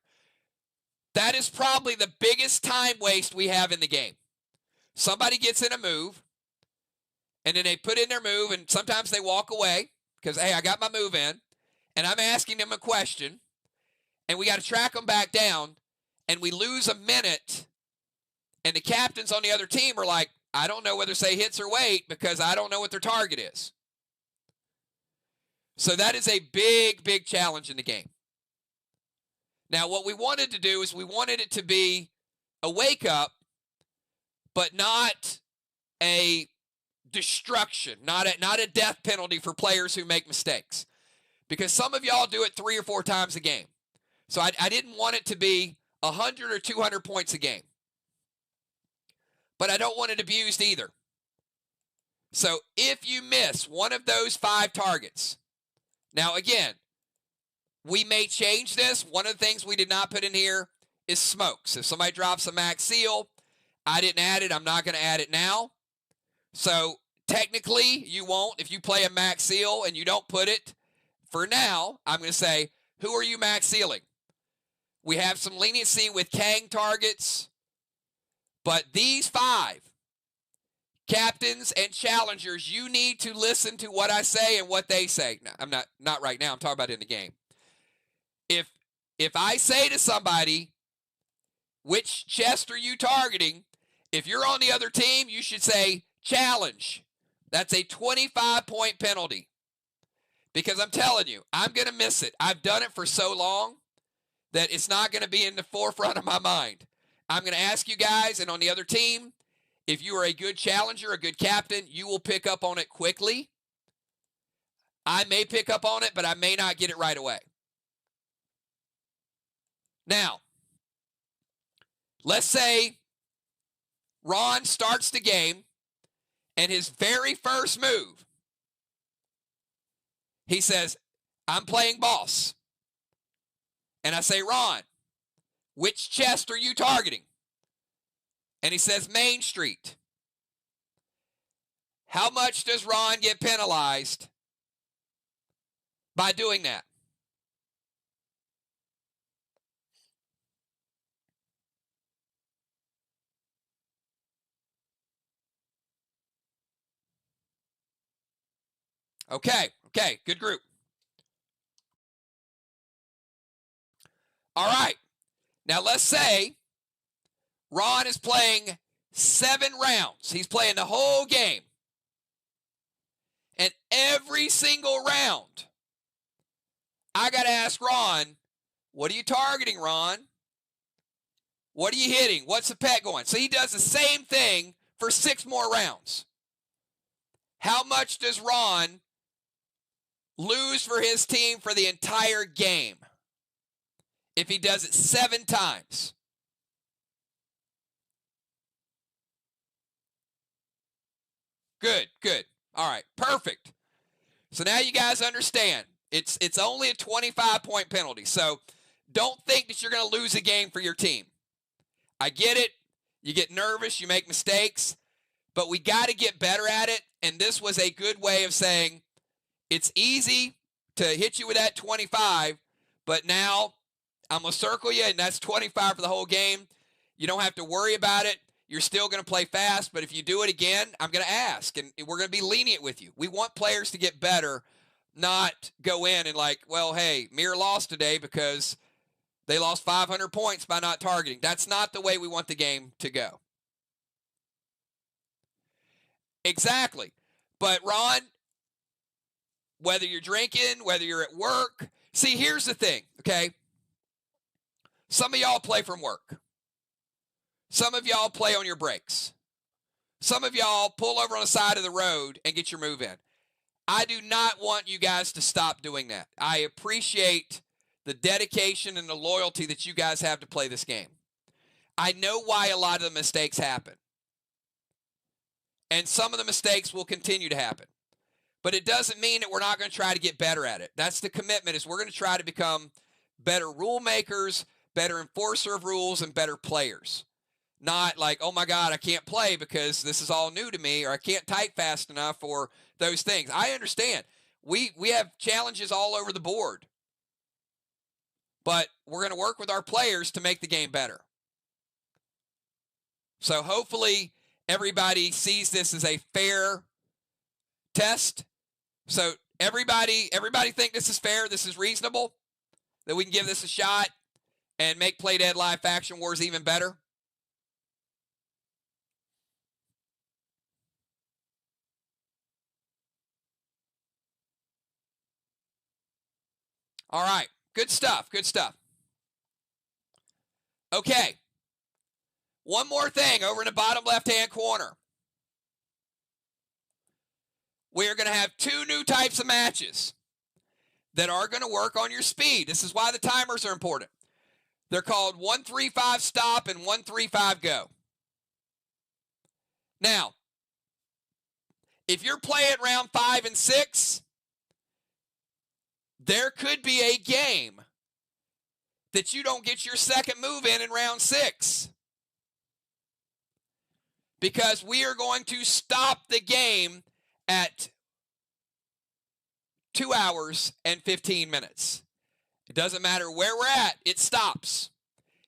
That is probably the biggest time waste we have in the game. Somebody gets in a move, and then they put in their move, and sometimes they walk away because, hey, I got my move in, and I'm asking them a question, and we got to track them back down, and we lose a minute, and the captains on the other team are like, I don't know whether to say hits or wait because I don't know what their target is. So that is a big, big challenge in the game. Now, what we wanted to do is we wanted it to be a wake-up, but not a destruction, not a death penalty for players who make mistakes. Because some of y'all do it 3 or 4 times a game. So I didn't want it to be 100 or 200 points a game. But I don't want it abused either. So if you miss one of those 5 targets, now again, we may change this. One of the things we did not put in here is smokes. If somebody drops a max seal, I didn't add it. I'm not going to add it now. So technically, you won't. If you play a max seal and you don't put it, for now, I'm going to say, who are you max sealing? We have some leniency with Kang targets, but these 5 captains and challengers, you need to listen to what I say and what they say. No, I'm not right now. I'm talking about in the game. If I say to somebody, which chest are you targeting? If you're on the other team, you should say challenge. That's a 25-point penalty. Because I'm telling you, I'm going to miss it. I've done it for so long that it's not going to be in the forefront of my mind. I'm going to ask you guys, and on the other team, if you are a good challenger, a good captain, you will pick up on it quickly. I may pick up on it, but I may not get it right away. Now, let's say Ron starts the game, and his very first move, he says, I'm playing boss. And I say, Ron, which chest are you targeting? And he says, Main Street. How much does Ron get penalized by doing that? Okay, good group. All right. Now let's say Ron is playing 7 rounds. He's playing the whole game. And every single round, I got to ask Ron, what are you targeting, Ron? What are you hitting? What's the pet going? So he does the same thing for 6 more rounds. How much does Ron lose for his team for the entire game if he does it 7 times? Good. All right, perfect. So now you guys understand. It's only a 25-point penalty. So don't think that you're going to lose a game for your team. I get it. You get nervous. You make mistakes. But we got to get better at it. And this was a good way of saying it's easy to hit you with that 25, but now I'm going to circle you, and that's 25 for the whole game. You don't have to worry about it. You're still going to play fast, but if you do it again, I'm going to ask, and we're going to be lenient with you. We want players to get better, not go in and like, well, hey, Mir lost today because they lost 500 points by not targeting. That's not the way we want the game to go. Exactly. But, Ron, whether you're drinking, whether you're at work, see, here's the thing, okay? Some of y'all play from work. Some of y'all play on your breaks. Some of y'all pull over on the side of the road and get your move in. I do not want you guys to stop doing that. I appreciate the dedication and the loyalty that you guys have to play this game. I know why a lot of the mistakes happen. And some of the mistakes will continue to happen. But it doesn't mean that we're not going to try to get better at it. That's the commitment, is we're going to try to become better rule makers, better enforcer of rules, and better players. Not like, oh my God, I can't play because this is all new to me, or I can't type fast enough, or those things. I understand. We have challenges all over the board. But we're going to work with our players to make the game better. So hopefully everybody sees this as a fair test. So everybody think this is fair, this is reasonable, that we can give this a shot and make Play Dead Live Faction Wars even better. All right, good stuff, good stuff. Okay, one more thing over in the bottom left-hand corner. We're going to have 2 new types of matches that are going to work on your speed. This is why the timers are important. They're called 1-3-5 stop and 1-3-5 go. Now, if you're playing round 5 and 6, there could be a game that you don't get your second move in round 6. Because we are going to stop the game at 2 hours and 15 minutes. It doesn't matter where we're at, it stops.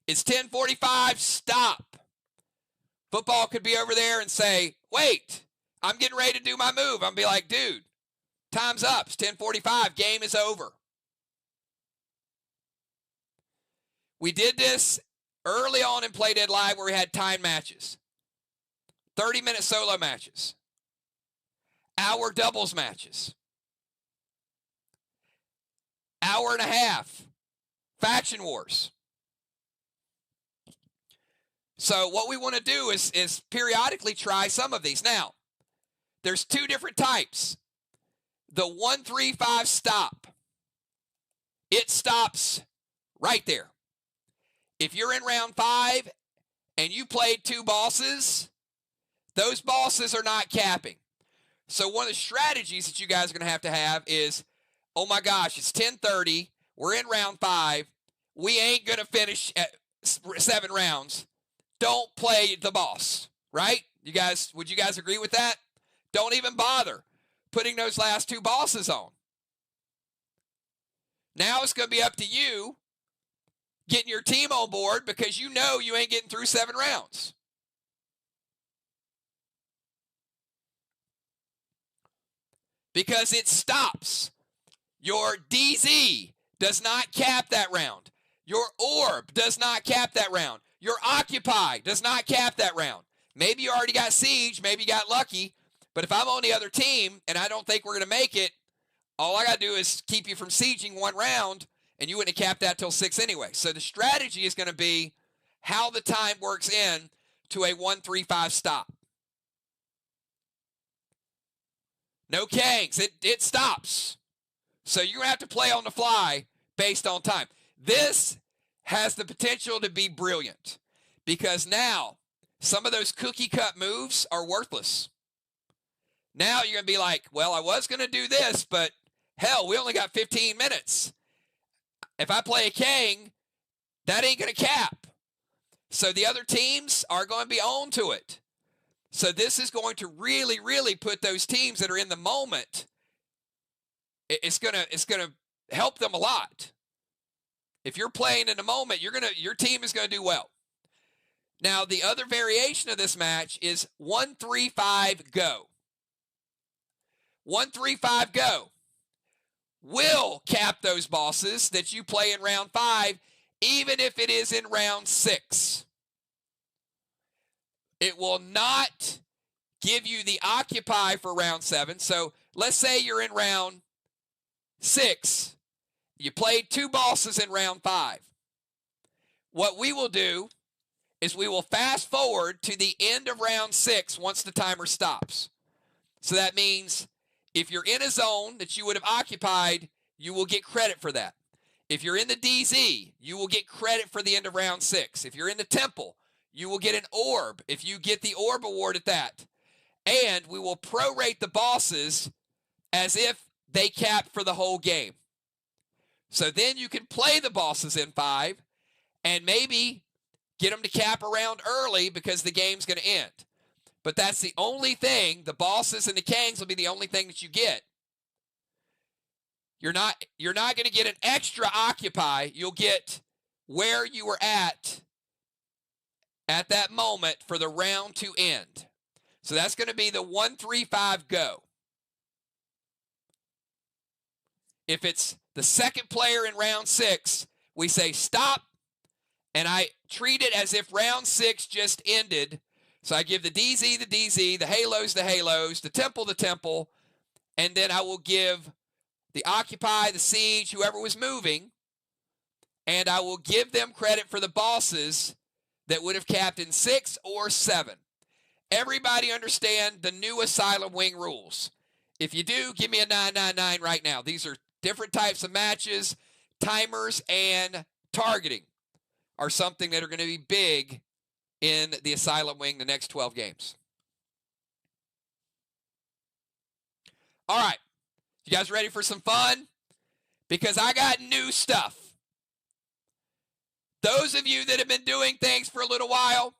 It's 10:45, stop. Football could be over there and say, wait, I'm getting ready to do my move. I'm be like, dude, time's up. It's 10:45, game is over. We did this early on in Play Dead Live where we had time matches. 30-minute solo matches. Hour doubles matches. Hour and a half. Faction wars. So what we want to do is periodically try some of these. Now, there's 2 different types. The 1-3-5 stop. It stops right there. If you're in round 5 and you played 2 bosses, those bosses are not capping. So one of the strategies that you guys are going to have is, oh my gosh, it's 10:30. We're in round 5. We ain't going to finish at 7 rounds. Don't play the boss, right? Would you guys agree with that? Don't even bother putting those last 2 bosses on. Now it's going to be up to you getting your team on board because you know you ain't getting through 7 rounds. Because it stops. Your DZ does not cap that round. Your orb does not cap that round. Your occupy does not cap that round. Maybe you already got siege, maybe you got lucky, but if I'm on the other team and I don't think we're going to make it, all I got to do is keep you from sieging 1 round, and you wouldn't have capped that till 6 anyway. So the strategy is going to be how the time works in to a 1-3-5 stop. No kangs. It stops. So you're going to have to play on the fly based on time. This has the potential to be brilliant because now some of those cookie cut moves are worthless. Now you're going to be like, well, I was going to do this, but hell, we only got 15 minutes. If I play a Kang, that ain't going to cap. So the other teams are going to be on to it. So this is going to really, really put those teams that are in the moment, it's going to help them a lot. If you're playing in the moment, your team is going to do well. Now, the other variation of this match is 1-3-5 go. 1-3-5 go will cap those bosses that you play in round 5, even if it is in round 6. It will not give you the occupy for round 7. So let's say you're in round 6. You played 2 bosses in round 5. What we will do is we will fast forward to the end of round 6 once the timer stops. So that means if you're in a zone that you would have occupied, you will get credit for that. If you're in the DZ, you will get credit for the end of round 6. If you're in the temple, you will get an orb if you get the orb award at that. And we will prorate the bosses as if they cap for the whole game. So then you can play the bosses in 5 and maybe get them to cap around early because the game's going to end. But that's the only thing. The bosses and the kings will be the only thing that you get. You're not going to get an extra occupy. You'll get where you were at that moment for the round to end. So that's going to be the 1-3-5 go. If it's the second player in round 6, we say stop, and I treat it as if round 6 just ended. So I give the DZ, the halos, the temple, and then I will give the occupy, the siege, whoever was moving, and I will give them credit for the bosses that would have capped in 6 or 7. Everybody understand the new Asylum Wing rules. If you do, give me a 999 right now. These are different types of matches. Timers and targeting are something that are going to be big in the Asylum Wing the next 12 games. All right. You guys ready for some fun? Because I got new stuff. Those of you that have been doing things for a little while,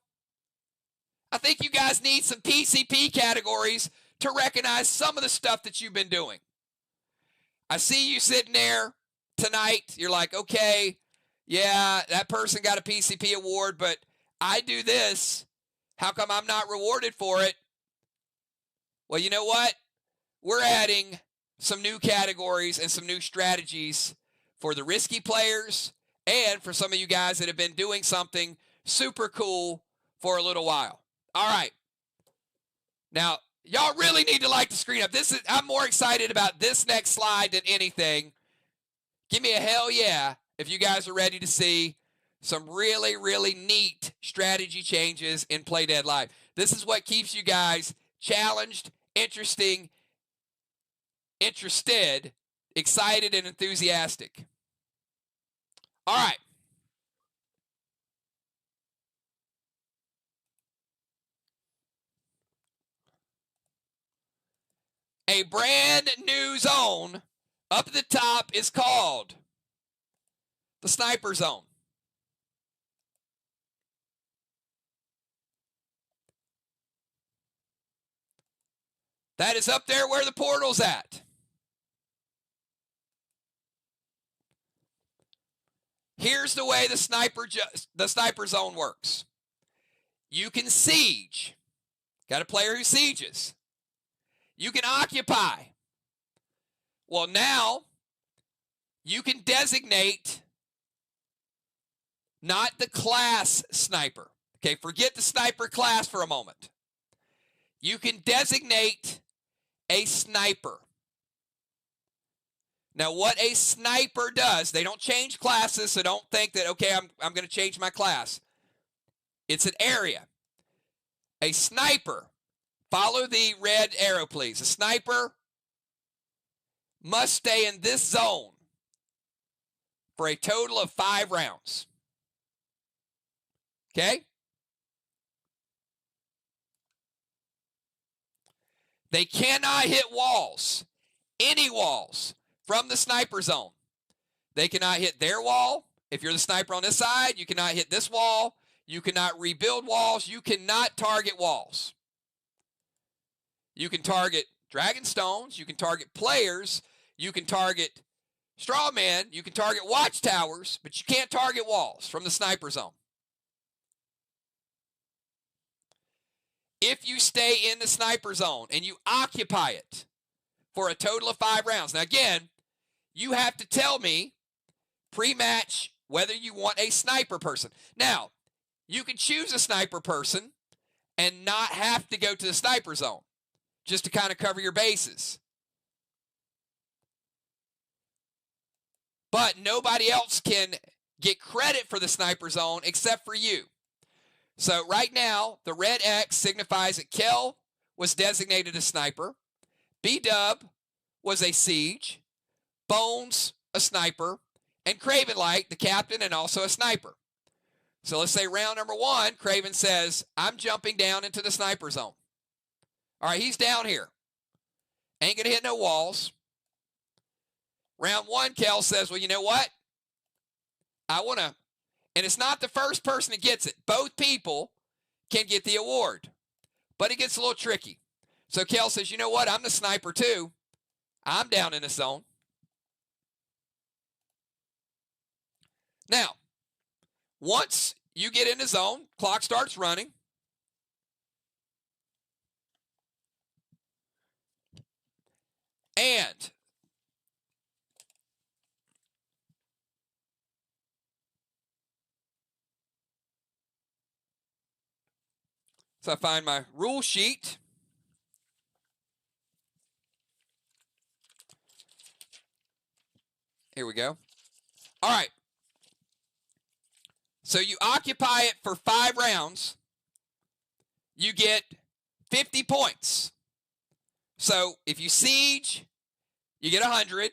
I think you guys need some PCP categories to recognize some of the stuff that you've been doing. I see you sitting there tonight. You're like, okay, yeah, that person got a PCP award, but I do this. How come I'm not rewarded for it? Well, you know what? We're adding some new categories and some new strategies for the risky players and for some of you guys that have been doing something super cool for a little while. All right. Now, y'all really need to like the screen up. I'm more excited about this next slide than anything. Give me a hell yeah if you guys are ready to see some really, really neat strategy changes in Play Dead Live. This is what keeps you guys challenged, interested, excited, and enthusiastic. All right. A brand new zone up at the top is called the Sniper Zone. That is up there where the portal's at. Here's the way the Sniper Zone works. You can siege. Got a player who sieges. You can occupy. Well, now you can designate not the class sniper. Okay, forget the sniper class for a moment. You can designate a sniper. Now, what a sniper does, they don't change classes, so don't think that, okay, I'm going to change my class. It's an area. A sniper, follow the red arrow, please. A sniper must stay in this zone for a total of 5 rounds. Okay? They cannot hit walls, any walls, from the sniper zone. They cannot hit their wall. If you're the sniper on this side, you cannot hit this wall. You cannot rebuild walls. You cannot target walls. You can target dragon stones. You can target players. You can target Straw man, you can target watchtowers, but you can't target walls from the sniper zone. If you stay in the sniper zone and you occupy it for a total of 5 rounds. Now, again, you have to tell me pre-match whether you want a sniper person. Now, you can choose a sniper person and not have to go to the sniper zone, just to kind of cover your bases. But nobody else can get credit for the sniper zone except for you. So right now, the red X signifies that Kel was designated a sniper, B-Dub was a siege, Bones a sniper, and Craven Light, the captain, and also a sniper. So let's say round number 1, Craven says, I'm jumping down into the sniper zone. All right, he's down here. Ain't going to hit no walls. Round 1, Kel says, well, you know what? I want to, and it's not the first person that gets it. Both people can get the award, but it gets a little tricky. So Kel says, you know what? I'm the sniper too. I'm down in the zone. Now, once you get in the zone, clock starts running. And so I find my rule sheet. Here we go. All right. So you occupy it for 5 rounds. You get 50 points. So if you siege, you get 100.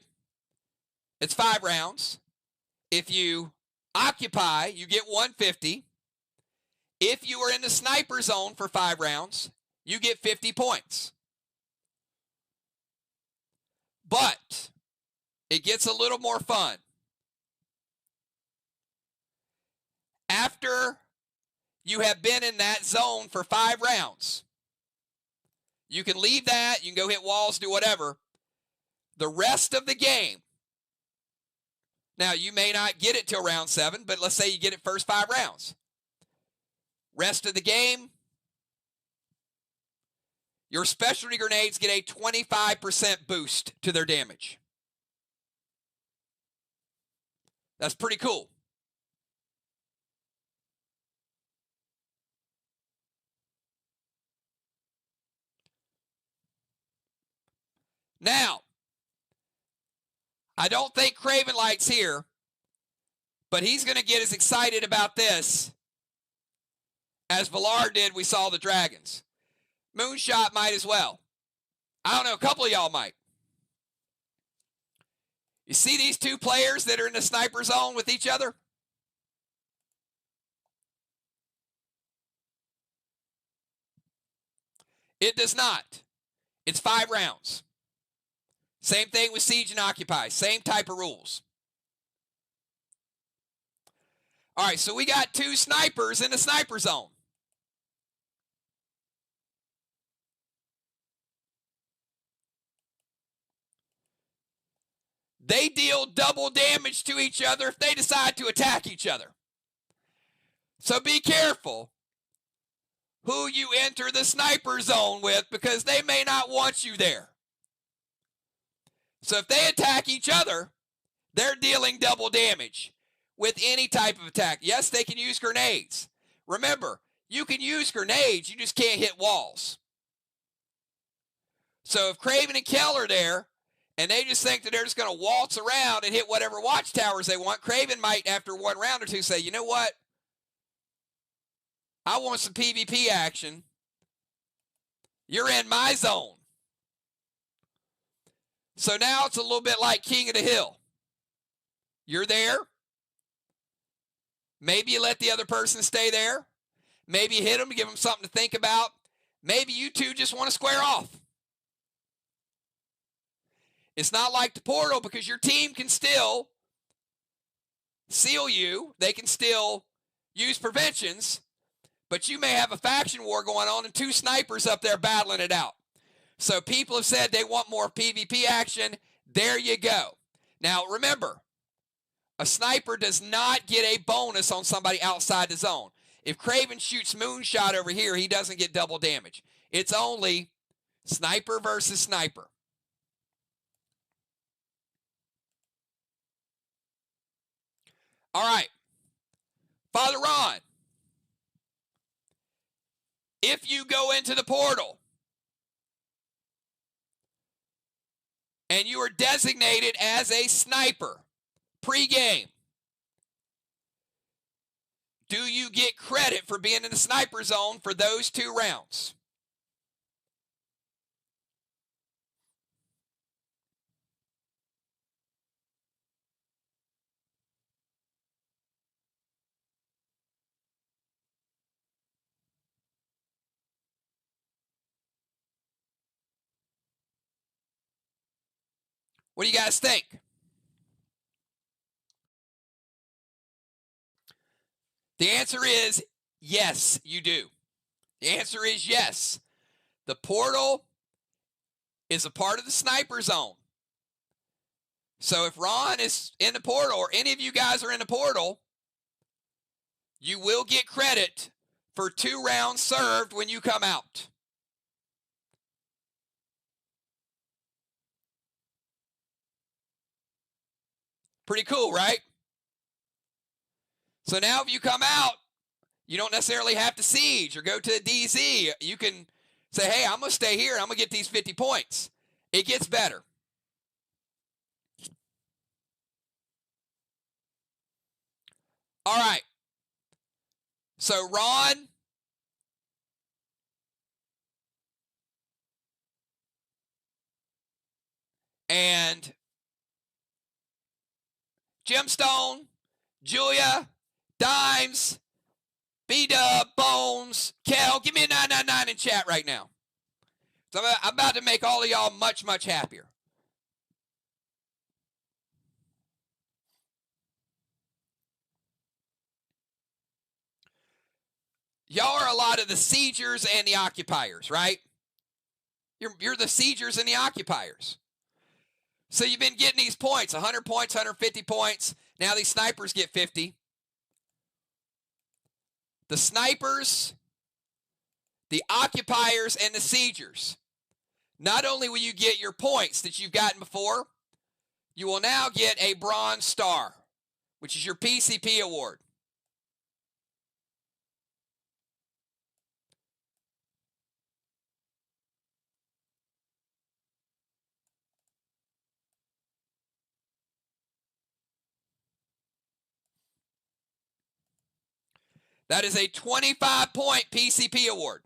It's 5 rounds. If you occupy, you get 150. If you are in the sniper zone for 5 rounds, you get 50 points. But it gets a little more fun. After you have been in that zone for 5 rounds, you can leave that, you can go hit walls, do whatever. The rest of the game, now you may not get it till round 7, but let's say you get it first 5 rounds. Rest of the game, your specialty grenades get a 25% boost to their damage. That's pretty cool. Now, I don't think Craven Light's here, but he's going to get as excited about this as Villar did. We saw the dragons. Moonshot might as well. I don't know, a couple of y'all might. You see these 2 players that are in the sniper zone with each other? It does not. It's 5 rounds. Same thing with Siege and Occupy. Same type of rules. All right, so we got 2 snipers in the sniper zone. They deal double damage to each other if they decide to attack each other. So be careful who you enter the sniper zone with, because they may not want you there. So if they attack each other, they're dealing double damage with any type of attack. Yes, they can use grenades. Remember, you can use grenades, you just can't hit walls. So if Craven and Kel are there, and they just think that they're just going to waltz around and hit whatever watchtowers they want, Craven might, after 1 round or 2, say, you know what? I want some PvP action. You're in my zone. So now it's a little bit like King of the Hill. You're there. Maybe you let the other person stay there. Maybe you hit them to give them something to think about. Maybe you 2 just want to square off. It's not like the portal, because your team can still seal you. They can still use preventions, but you may have a faction war going on and 2 snipers up there battling it out. So people have said they want more PvP action. There you go. Now, remember, a sniper does not get a bonus on somebody outside the zone. If Craven shoots moonshot over here, he doesn't get double damage. It's only sniper versus sniper. All right. Father Ron, if you go into the portal and you are designated as a sniper pre-game, do you get credit for being in the sniper zone for those 2 rounds? What do you guys think? The answer is yes, you do. The answer is yes. The portal is a part of the sniper zone. So if Ron is in the portal, or any of you guys are in the portal, you will get credit for 2 rounds served when you come out. Pretty cool, right? So now if you come out, you don't necessarily have to siege or go to a DZ. You can say, hey, I'm going to stay here and I'm going to get these 50 points. It gets better. All right. So Ron and Gemstone, Julia, Dimes, B-Dub, Bones, Kel, give me a 999 in chat right now. So I'm about to make all of y'all much, much happier. Y'all are a lot of the siegers and the occupiers, right? You're the siegers and the occupiers. So you've been getting these points, 100 points, 150 points. Now these snipers get 50. The snipers, the occupiers, and the siegers. Not only will you get your points that you've gotten before, you will now get a bronze star, which is your PCP award. That is a 25-point PCP award.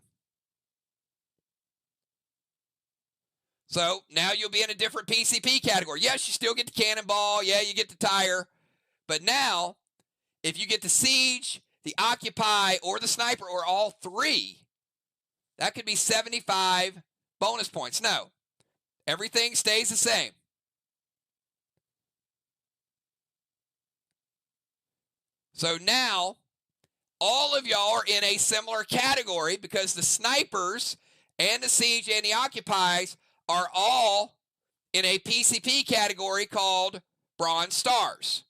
So now you'll be in a different PCP category. Yes, you still get the cannonball. Yeah, you get the tire. But now, if you get the siege, the occupy, or the sniper, or all 3, that could be 75 bonus points. No, everything stays the same. So now, all of y'all are in a similar category because the snipers and the siege and the occupies are all in a PCP category called bronze stars.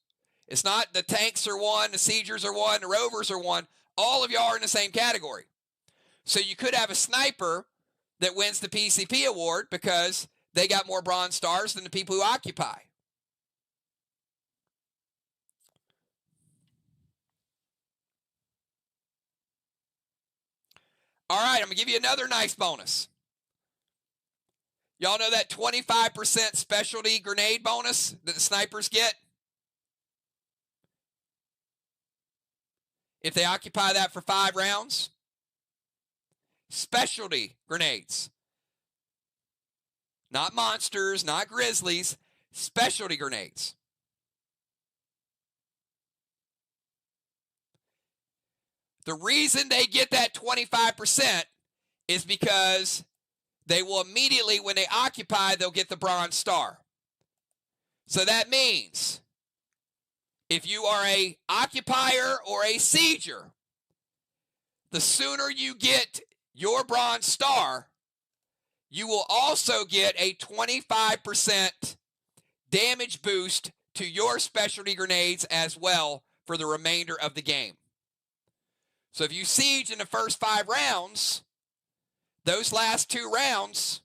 It's not the tanks are 1, the siegers are 1, the rovers are 1. All of y'all are in the same category. So you could have a sniper that wins the PCP award because they got more bronze stars than the people who occupy. All right, I'm going to give you another nice bonus. Y'all know that 25% specialty grenade bonus that the snipers get? If they occupy that for 5 rounds? Specialty grenades. Not monsters, not grizzlies, specialty grenades. The reason they get that 25% is because they will immediately, when they occupy, they'll get the bronze star. So that means if you are a occupier or a sieger, the sooner you get your bronze star, you will also get a 25% damage boost to your specialty grenades as well for the remainder of the game. So if you siege in the first 5 rounds, those last 2 rounds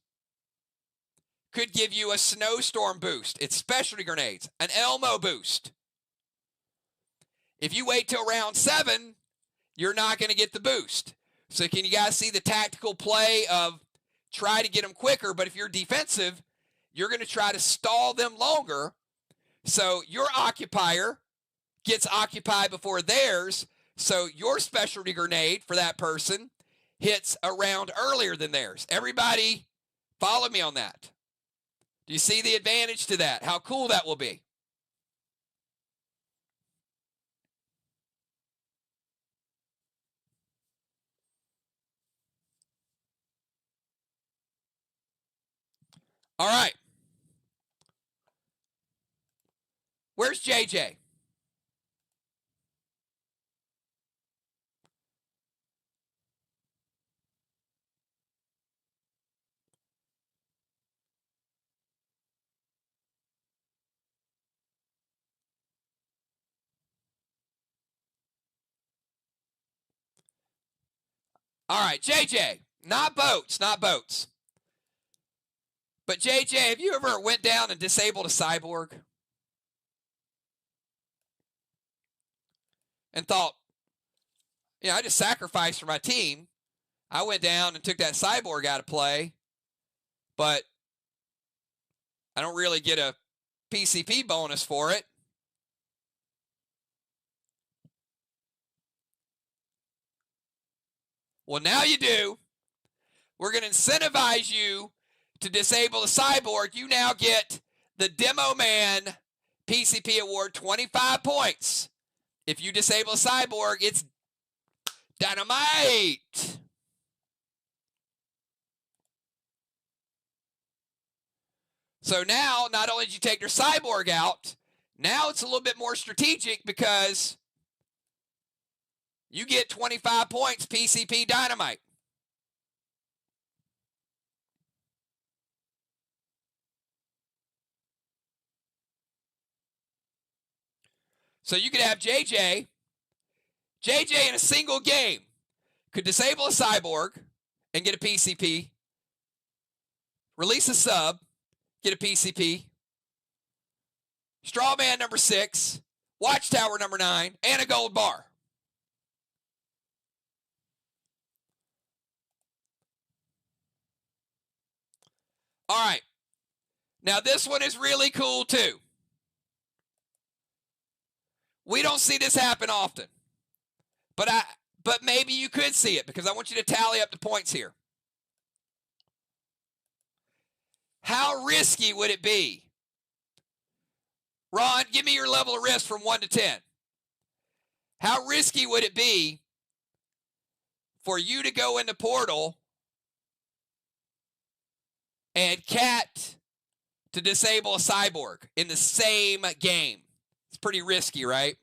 could give you a snowstorm boost. It's specialty grenades, an Elmo boost. If you wait till round 7, you're not going to get the boost. So can you guys see the tactical play of try to get them quicker, but if you're defensive, you're going to try to stall them longer. So your occupier gets occupied before theirs, so your specialty grenade for that person hits a round earlier than theirs. Everybody follow me on that. Do you see the advantage to that? How cool that will be. All right. Where's JJ? All right, JJ, not boats, not boats. But JJ, have you ever went down and disabled a cyborg? And thought, yeah, I just sacrificed for my team. I went down and took that cyborg out of play, but I don't really get a PCP bonus for it. Well, now you do. We're going to incentivize you to disable the cyborg. You now get the Demo Man PCP award, 25 points. If you disable a cyborg, it's dynamite. So now, not only did you take your cyborg out, now it's a little bit more strategic because you get 25 points PCP dynamite. So you could have JJ. JJ in a single game could disable a cyborg and get a PCP. Release a sub, get a PCP. Strawman number 6. Watchtower number 9. And a gold bar. All right. Now this one is really cool too. We don't see this happen often. But maybe you could see it because I want you to tally up the points here. How risky would it be? Ron, give me your level of risk from 1 to 10. How risky would it be for you to go in the portal and Cat to disable a cyborg in the same game? It's pretty risky, right?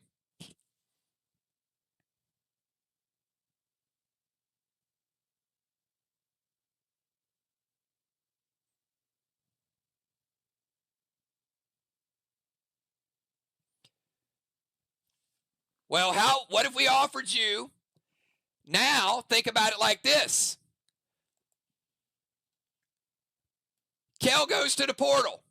Well, what if we offered you, now think about it like this. Kel goes to the portal.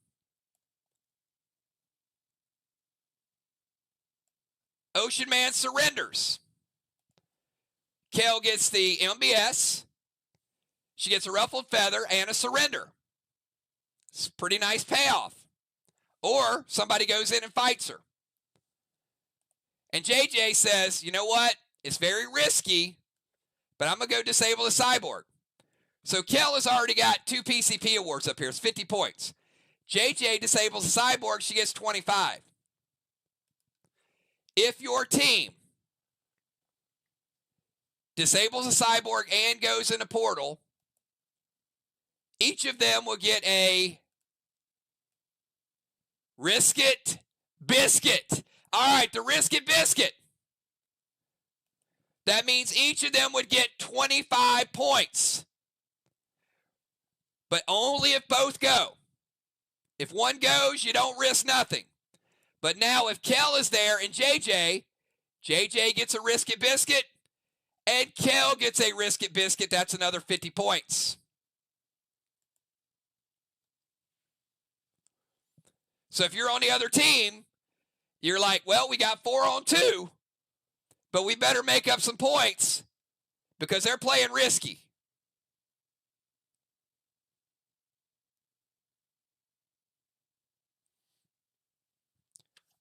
Ocean Man surrenders. Kel gets the MBS. She gets a ruffled feather and a surrender. It's a pretty nice payoff. Or somebody goes in and fights her. And JJ says, you know what? It's very risky, but I'm going to go disable the cyborg. So Kel has already got 2 PCP awards up here. It's 50 points. JJ disables the cyborg. She gets 25. If your team disables a cyborg and goes in a portal, each of them will get a Risk It Biscuit. All right, the Risk It Biscuit. That means each of them would get 25 points. But only if both go. If one goes, you don't risk nothing. But now if Kel is there and JJ gets a risk it biscuit, and Kel gets a risk it biscuit, that's another 50 points. So if you're on the other team, you're like, well, we got 4 on 2, but we better make up some points because they're playing risky.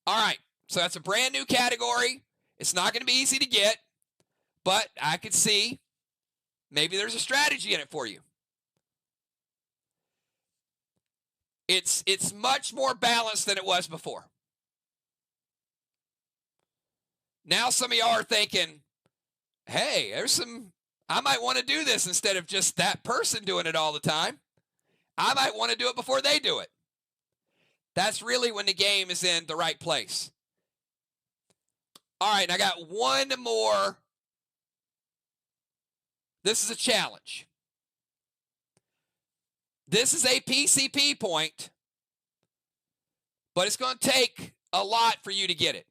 All right, so that's a brand new category. It's not going to be easy to get, but I could see maybe there's a strategy in it for you. It's much more balanced than it was before. Now some of y'all are thinking, hey, I might want to do this instead of just that person doing it all the time. I might want to do it before they do it. That's really when the game is in the right place. All right, and I got one more. This is a challenge. This is a PCP point, but it's going to take a lot for you to get it.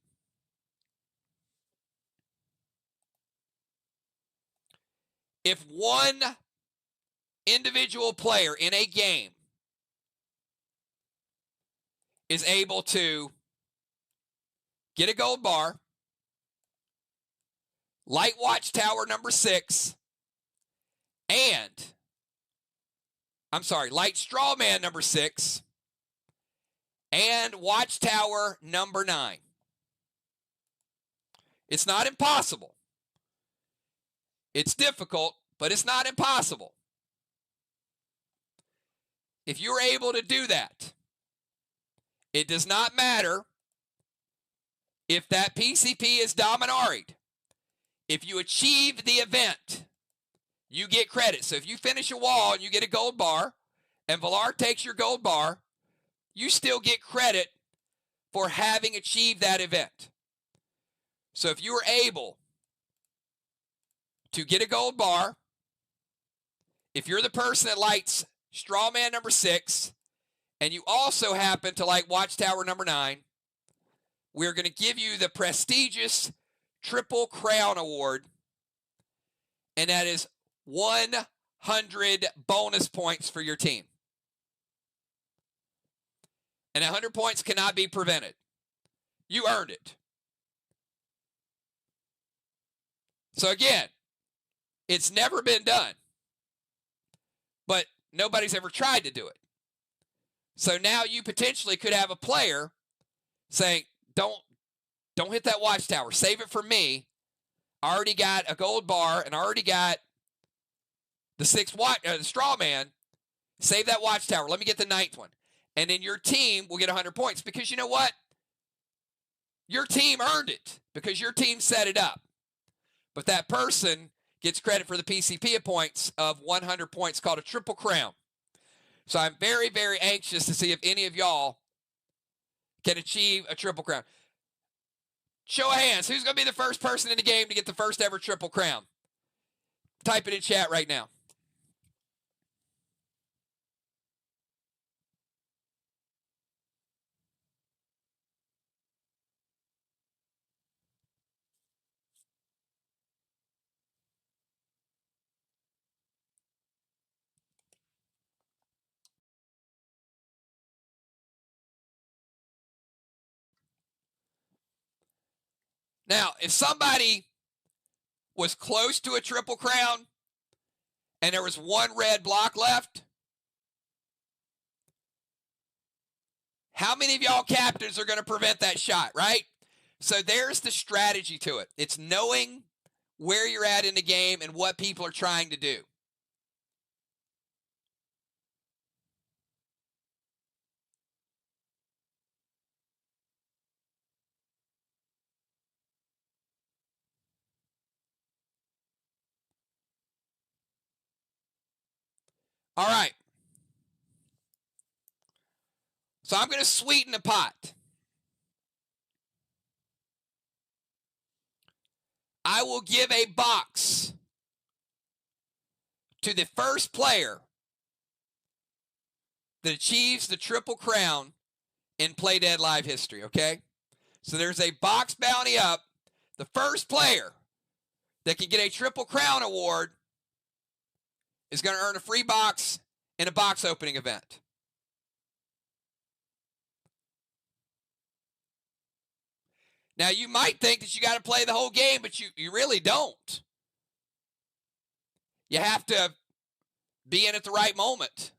If one individual player in a game is able to get a gold bar, light watchtower number 6, and light strawman number 6, and watchtower number 9. It's not impossible. It's difficult, but it's not impossible. If you're able to do that, it does not matter if that PCP is Dominaried. If you achieve the event, you get credit. So if you finish a wall and you get a gold bar, and Valar takes your gold bar, you still get credit for having achieved that event. So if you were able to get a gold bar, if you're the person that lights strawman number 6, and you also happen to like watchtower number 9, we're going to give you the prestigious Triple Crown Award, and that is 100 bonus points for your team. And 100 points cannot be prevented. You earned it. So again, it's never been done, but nobody's ever tried to do it. So now you potentially could have a player saying, don't hit that watchtower. Save it for me. I already got a gold bar and I already got the straw man. Save that watchtower. Let me get the 9th one. And then your team will get 100 points because you know what? Your team earned it because your team set it up. But that person gets credit for the PCP points of 100 points called a Triple Crown. So I'm very, very anxious to see if any of y'all can achieve a Triple Crown. Show of hands. Who's going to be the first person in the game to get the first ever Triple Crown? Type it in chat right now. Now, if somebody was close to a Triple Crown and there was one red block left, how many of y'all captains are going to prevent that shot, right? So there's the strategy to it. It's knowing where you're at in the game and what people are trying to do. All right. So I'm going to sweeten the pot. I will give a box to the first player that achieves the Triple Crown in Play Dead Live history, okay? So there's a box bounty up. The first player that can get a Triple Crown award is going to earn a free box in a box opening event. Now, you might think that you got to play the whole game, but you really don't. You have to be in at the right moment.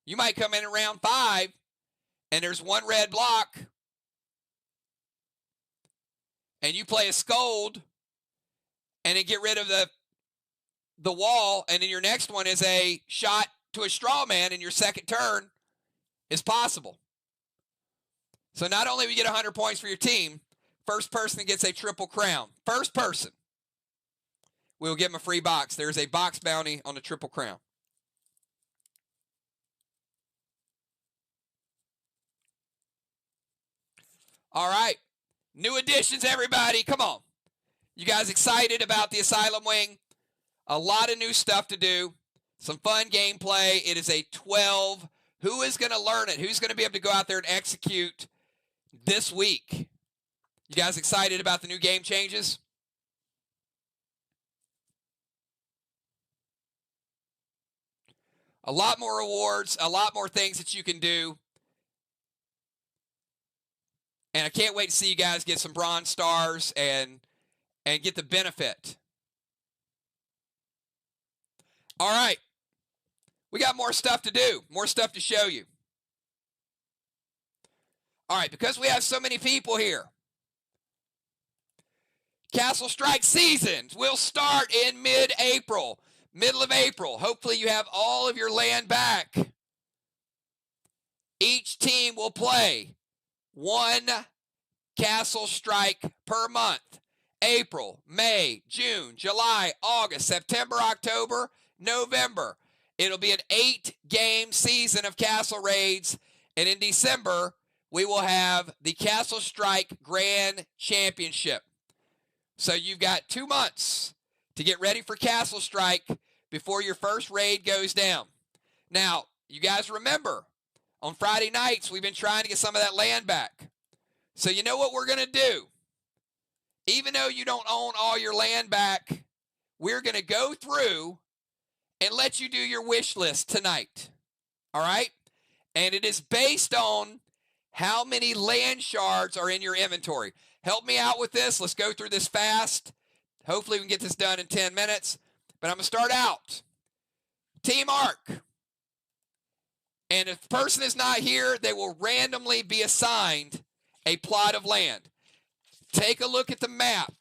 You might come in round 5, and there's one red block, and you play a scold, and then get rid of the wall, and then your next one is a shot to a straw man, and your second turn is possible. So not only will you get 100 points for your team, first person that gets a Triple Crown, first person, we'll give them a free box. There's a box bounty on the Triple Crown. All right. New additions, everybody. Come on. You guys excited about the Asylum Wing? A lot of new stuff to do. Some fun gameplay. It is a 12. Who is going to learn it? Who's going to be able to go out there and execute this week? You guys excited about the new game changes? A lot more rewards, a lot more things that you can do. And I can't wait to see you guys get some bronze stars and get the benefit. All right. We got more stuff to do, more stuff to show you. All right, because we have so many people here, Castle Strike season will start in mid-April, middle of April. Hopefully you have all of your land back. Each team will play one Castle Strike per month. April, May, June, July, August, September, October, November. It'll be an 8-game season of Castle Raids. And in December, we will have the Castle Strike Grand Championship. So you've got 2 months to get ready for Castle Strike before your first raid goes down. Now, you guys remember, on Friday nights, we've been trying to get some of that land back. So you know what we're going to do? Even though you don't own all your land back, we're going to go through and let you do your wish list tonight. All right? And it is based on how many land shards are in your inventory. Help me out with this. Let's go through this fast. Hopefully we can get this done in 10 minutes. But I'm going to start out. Team Arc. And if the person is not here, they will randomly be assigned a plot of land. Take a look at the map.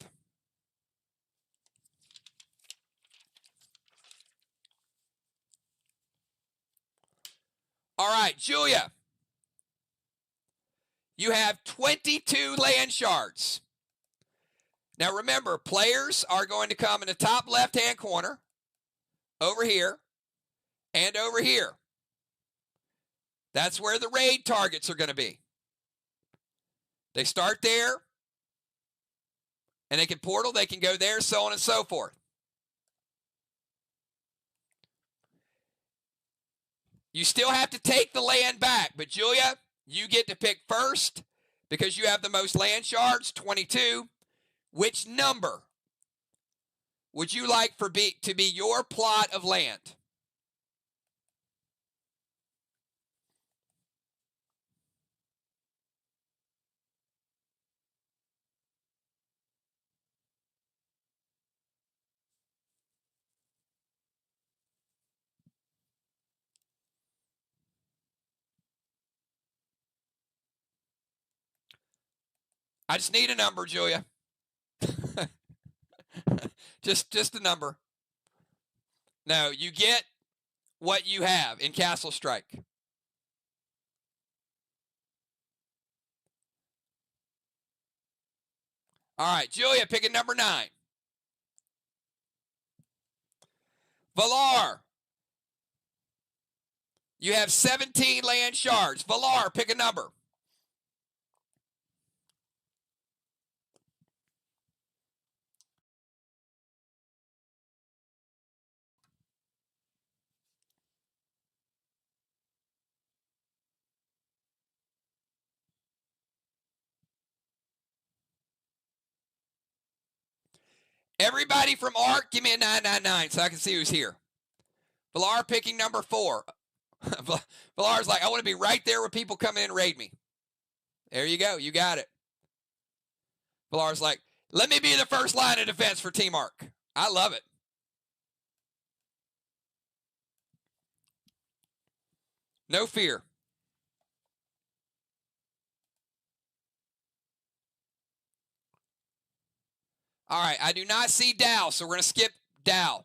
All right, Julia. You have 22 land shards. Now remember, players are going to come in the top left-hand corner, over here, and over here. That's where the raid targets are going to be. They start there, and they can portal, they can go there, so on and so forth. You still have to take the land back, but Julia, you get to pick first because you have the most land shards, 22. Which number would you like to be your plot of land? I just need a number, Julia. just a number. No, you get what you have in Castle Strike. All right, Julia, pick a number 9. Valar. You have 17 land shards. Valar, pick a number. Everybody from Arc, give me a 999 so I can see who's here. Villar picking number 4. Villar's like, I want to be right there with people coming in and raid me. There you go. You got it. Villar's like, let me be the first line of defense for Team Arc. I love it. No fear. All right, I do not see Dow, so we're going to skip Dow.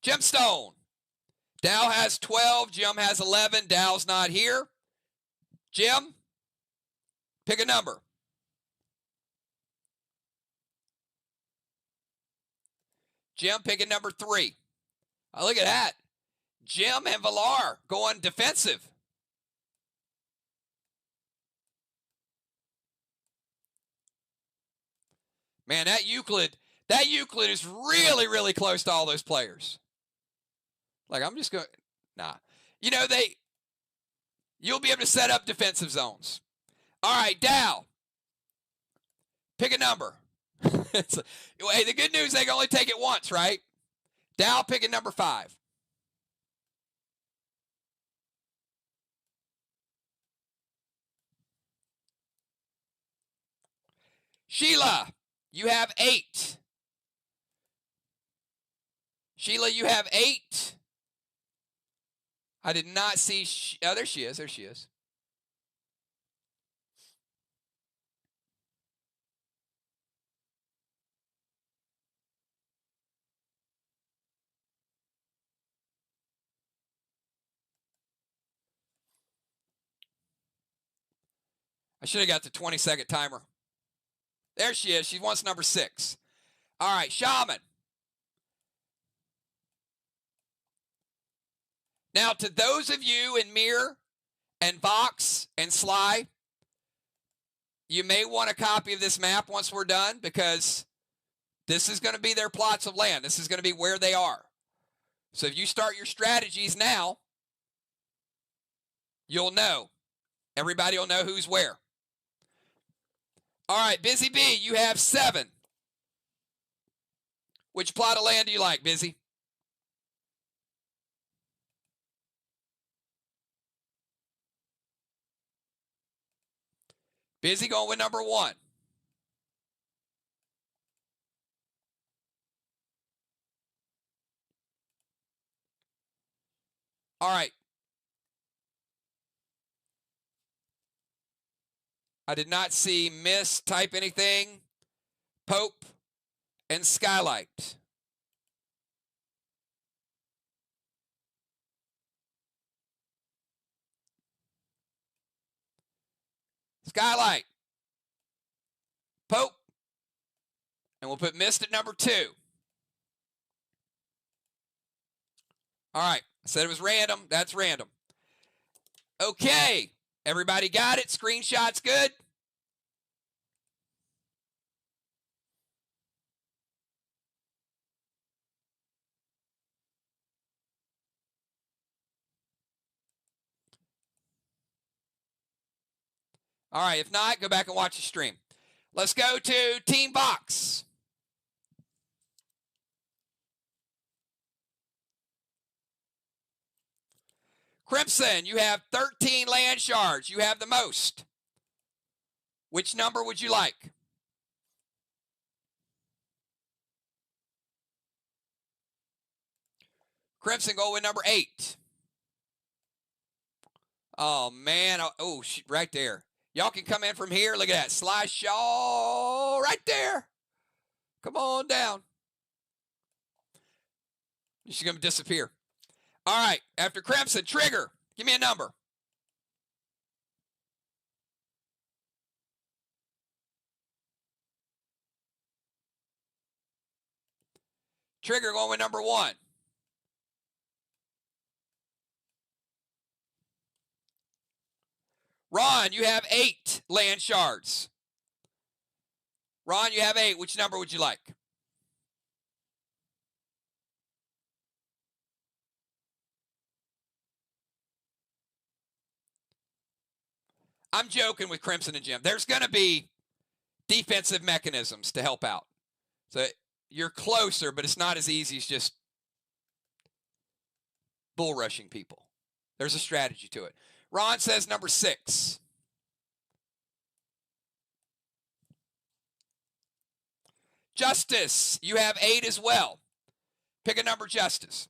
Gemstone. Dow has 12. Jim has 11. Dow's not here. Jim, pick a number. Jim picking number 3. Oh, look at that. Jim and Villar going defensive. Man, that Euclid is really, really close to all those players. Like, I'm just going, nah. You know, you'll be able to set up defensive zones. All right, Dow. Pick a number. Hey, the good news, they can only take it once, right? Dow picking number 5. Sheila, you have 8. Sheila, you have 8. I did not see, oh, there she is, there she is. I should have got the 20-second timer. There she is. She wants number 6. All right, Shaman. Now, to those of you in Mirror and Vox and Sly, you may want a copy of this map once we're done, because this is going to be their plots of land. This is going to be where they are. So if you start your strategies now, you'll know. Everybody will know who's where. All right, Busy B, you have 7. Which plot of land do you like, Busy? Busy going with number 1. All right. I did not see Miss type anything. Pope and Skylight. Skylight. Pope. And we'll put Mist at number 2. All right. I said it was random. That's random. Okay. Everybody got it? Screenshots good? All right. If not, go back and watch the stream. Let's go to Team Box. Crimson, you have 13 land shards. You have the most. Which number would you like? Crimson, go with number 8. Oh, man. Oh, right there. Y'all can come in from here. Look at that. Sly Shaw right there. Come on down. She's going to disappear. All right. After Crimson, Trigger. Give me a number. Trigger going with number 1. Ron, you have 8 land shards. Ron, you have 8. Which number would you like? I'm joking with Crimson and Jim. There's going to be defensive mechanisms to help out. So you're closer, but it's not as easy as just bull rushing people. There's a strategy to it. Ron says number 6. Justice, you have 8 as well. Pick a number, Justice.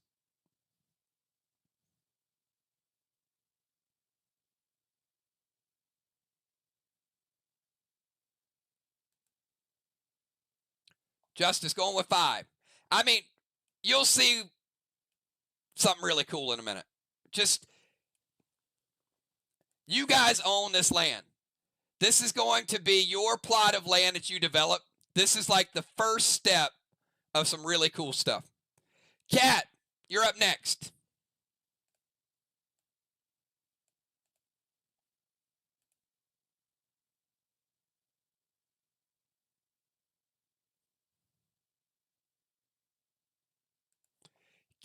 Justice going with 5. I mean, you'll see something really cool in a minute. Just, you guys own this land. This is going to be your plot of land that you develop. This is like the first step of some really cool stuff. Kat, you're up next.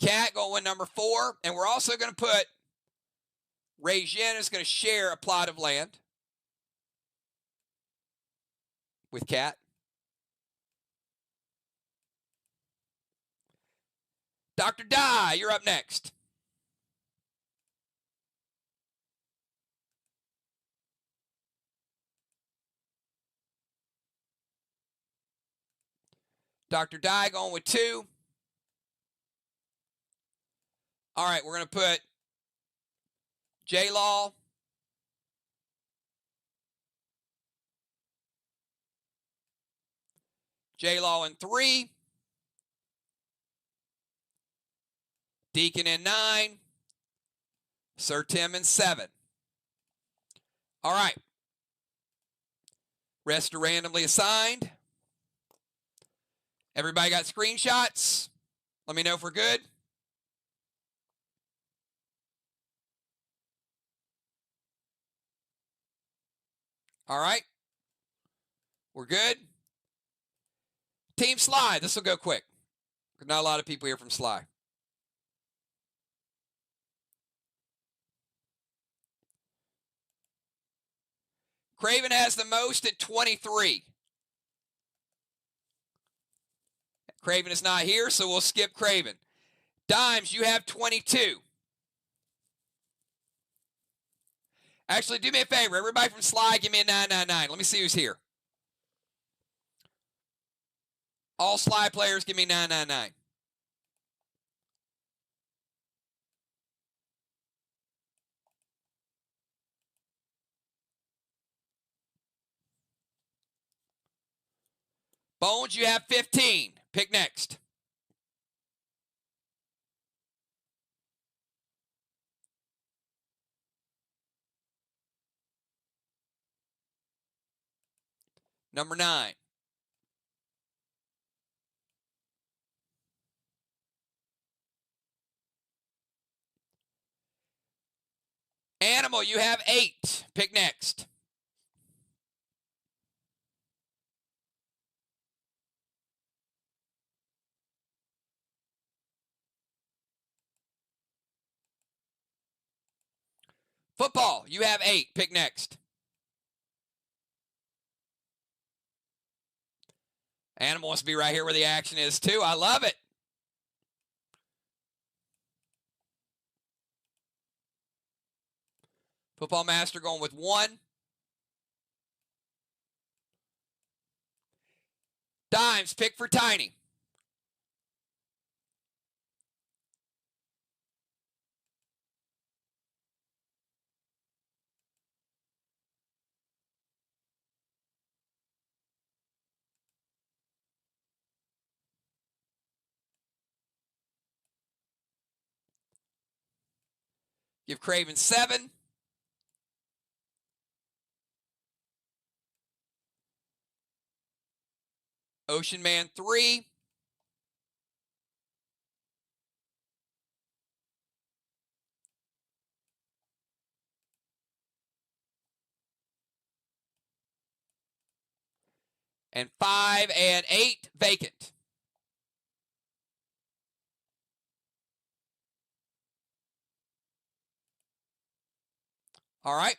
Kat going with number 4. And we're also going to put Regine is going to share a plot of land with Kat. Dr. Dye, you're up next. Dr. Dye going with 2. All right, we're going to put J-Law. J-Law in 3. Deacon in 9. Sir Tim in 7. All right. Rest are randomly assigned. Everybody got screenshots? Let me know if we're good. All right. We're good. Team Sly. This will go quick. Not a lot of people here from Sly. Craven has the most at 23. Craven is not here, so we'll skip Craven. Dimes, you have 22. Actually, do me a favor. Everybody from Sly, give me a 999. Let me see who's here. All Sly players, give me 999. Bones, you have 15. Pick next. Number 9. Animal, you have 8. Pick next. Football, you have 8. Pick next. Animal wants to be right here where the action is too. I love it. Football Master going with 1. Dimes, pick for Tiny. Give Craven 7. Ocean Man 3. And 5 and 8 vacant. All right.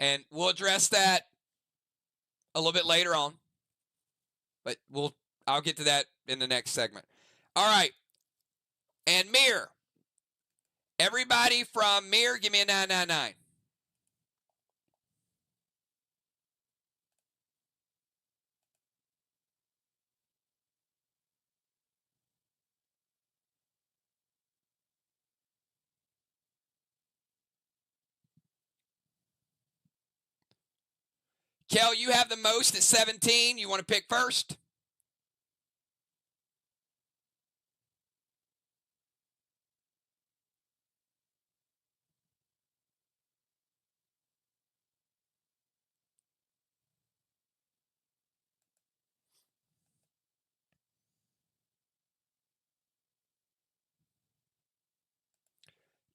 And we'll address that a little bit later on. But I'll get to that in the next segment. All right. And Mir. Everybody from Mir, give me a 999. Kel, you have the most at 17. You want to pick first?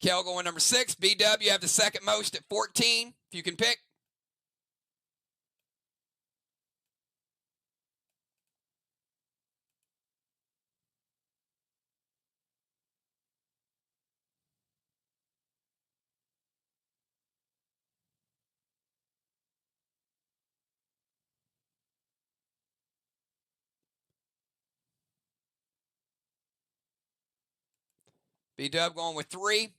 Kel going number 6. BW, you have the second most at 14. If you can pick. B-Dub going with 3.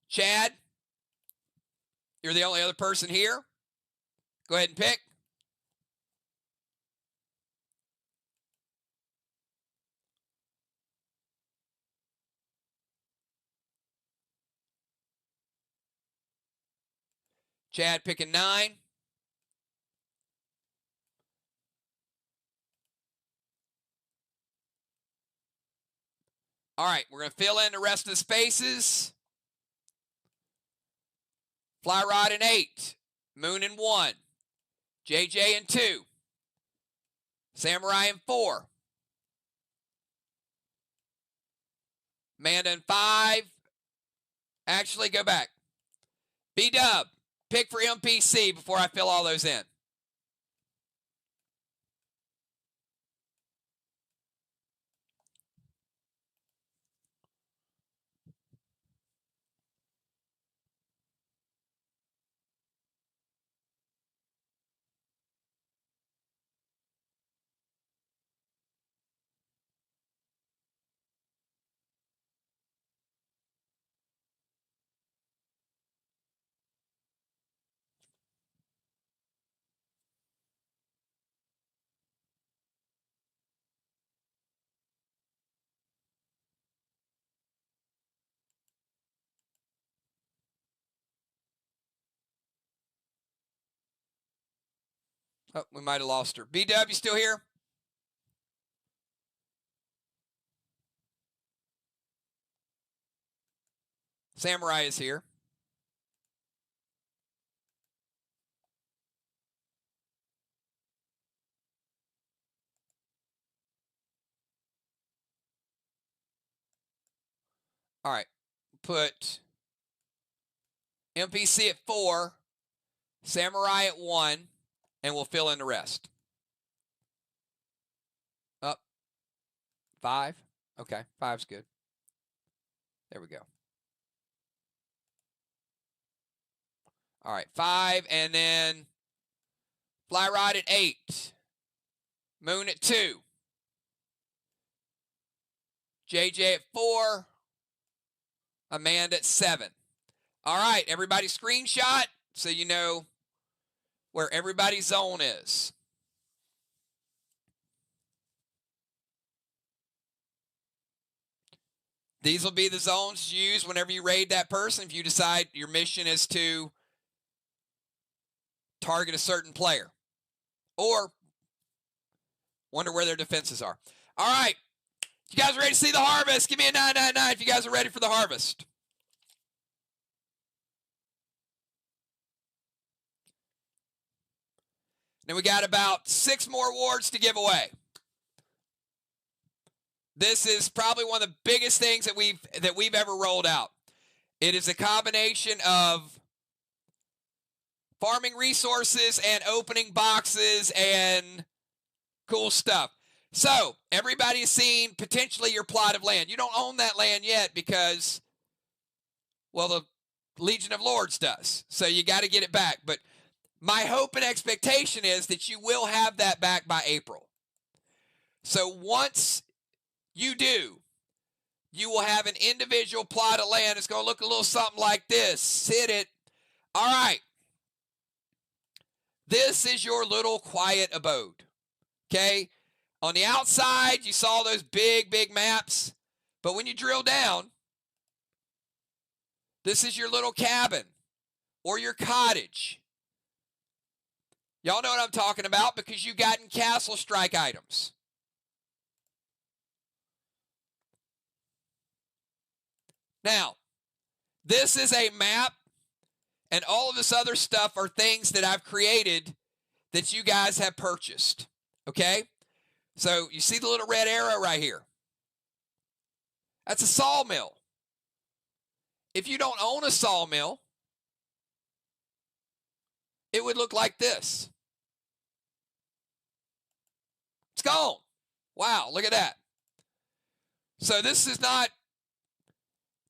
Chad, you're the only other person here. Go ahead and pick. Chad picking 9. All right, we're going to fill in the rest of the spaces. Fly Rod in 8. Moon in 1. JJ in 2. Samurai in 4. Amanda in 5. Actually, go back. B-Dub, pick for MPC before I fill all those in. Oh, we might have lost her. B-Dub, you still here? Samurai is here. All right. Put MPC at 4, Samurai at 1, and we'll fill in the rest. Up. 5. Okay, 5's good. There we go. All right, 5, and then Fly Rod at 8. Moon at 2. JJ at 4. Amanda at 7. All right, everybody screenshot so you know where everybody's zone is. These will be the zones used whenever you raid that person if you decide your mission is to target a certain player or wonder where their defenses are. All right. You guys ready to see the harvest? Give me a 999 if you guys are ready for the harvest. Then we got about 6 more awards to give away. This is probably one of the biggest things that we've ever rolled out. It is a combination of farming resources and opening boxes and cool stuff. So, everybody has seen potentially your plot of land. You don't own that land yet because Well, the Legion of Lords does. So you got to get it back. But my hope and expectation is that you will have that back by April. So once you do, you will have an individual plot of land. It's going to look a little something like this. Hit it. All right. This is your little quiet abode. Okay? On the outside, you saw those big, big maps. But when you drill down, this is your little cabin or your cottage. Y'all know what I'm talking about because you've gotten castle strike items. Now, this is a map, and all of this other stuff are things that I've created that you guys have purchased. Okay? So you see the little red arrow right here. That's a sawmill. If you don't own a sawmill, it would look like this. It's gone. Wow, look at that. So this is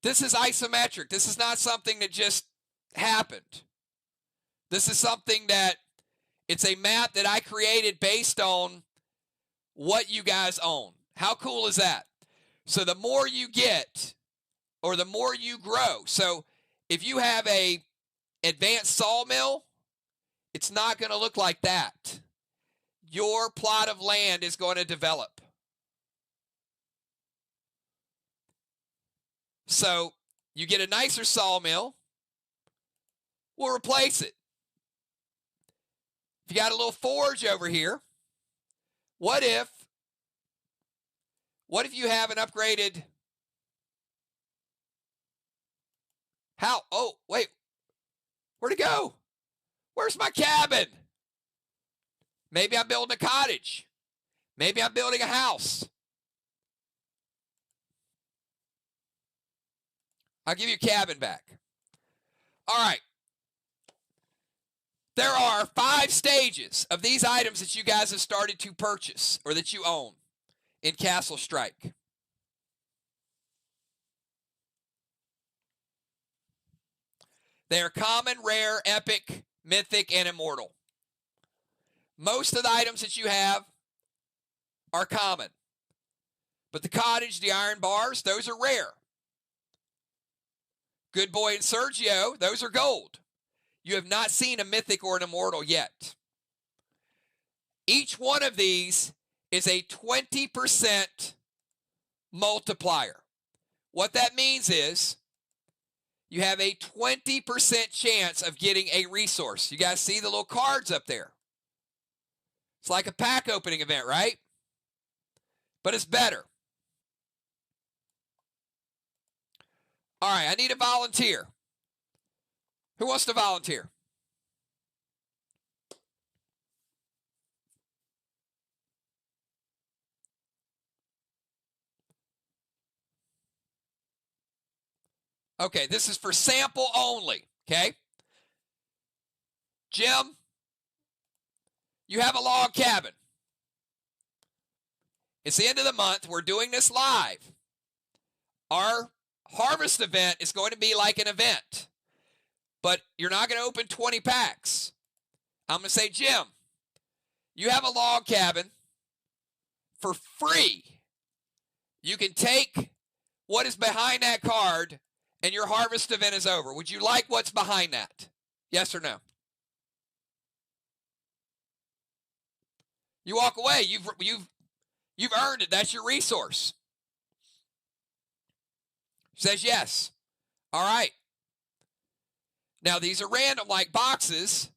isometric. This is not something that just happened. This is something that, it's a map that I created based on what you guys own. How cool is that? So the more you get, or the more you grow. So if you have a advanced sawmill, it's not going to look like that. Your plot of land is going to develop. So you get a nicer sawmill, we'll replace it. If you got a little forge over here, what if you have an upgraded how? Oh, wait. Where'd it go? Where's my cabin? Maybe I'm building a cottage. Maybe I'm building a house. I'll give you a cabin back. All right. There are 5 stages of these items that you guys have started to purchase or that you own in Castle Strike. They are common, rare, epic, mythic, and immortal. Most of the items that you have are common. But the cottage, the iron bars, those are rare. Good Boy and Sergio, those are gold. You have not seen a mythic or an immortal yet. Each one of these is a 20% multiplier. What that means is you have a 20% chance of getting a resource. You guys see the little cards up there? It's like a pack opening event, right? But it's better. All right, I need a volunteer. Who wants to volunteer? Okay, this is for sample only, okay? Jim, you have a log cabin. It's the end of the month. We're doing this live. Our harvest event is going to be like an event, but you're not going to open 20 packs. I'm going to say, Jim, you have a log cabin for free. You can take what is behind that card and your harvest event is over. Would you like what's behind that? Yes or no? You walk away. You've earned it. That's your resource. Says yes. All right. Now, these are random like boxes.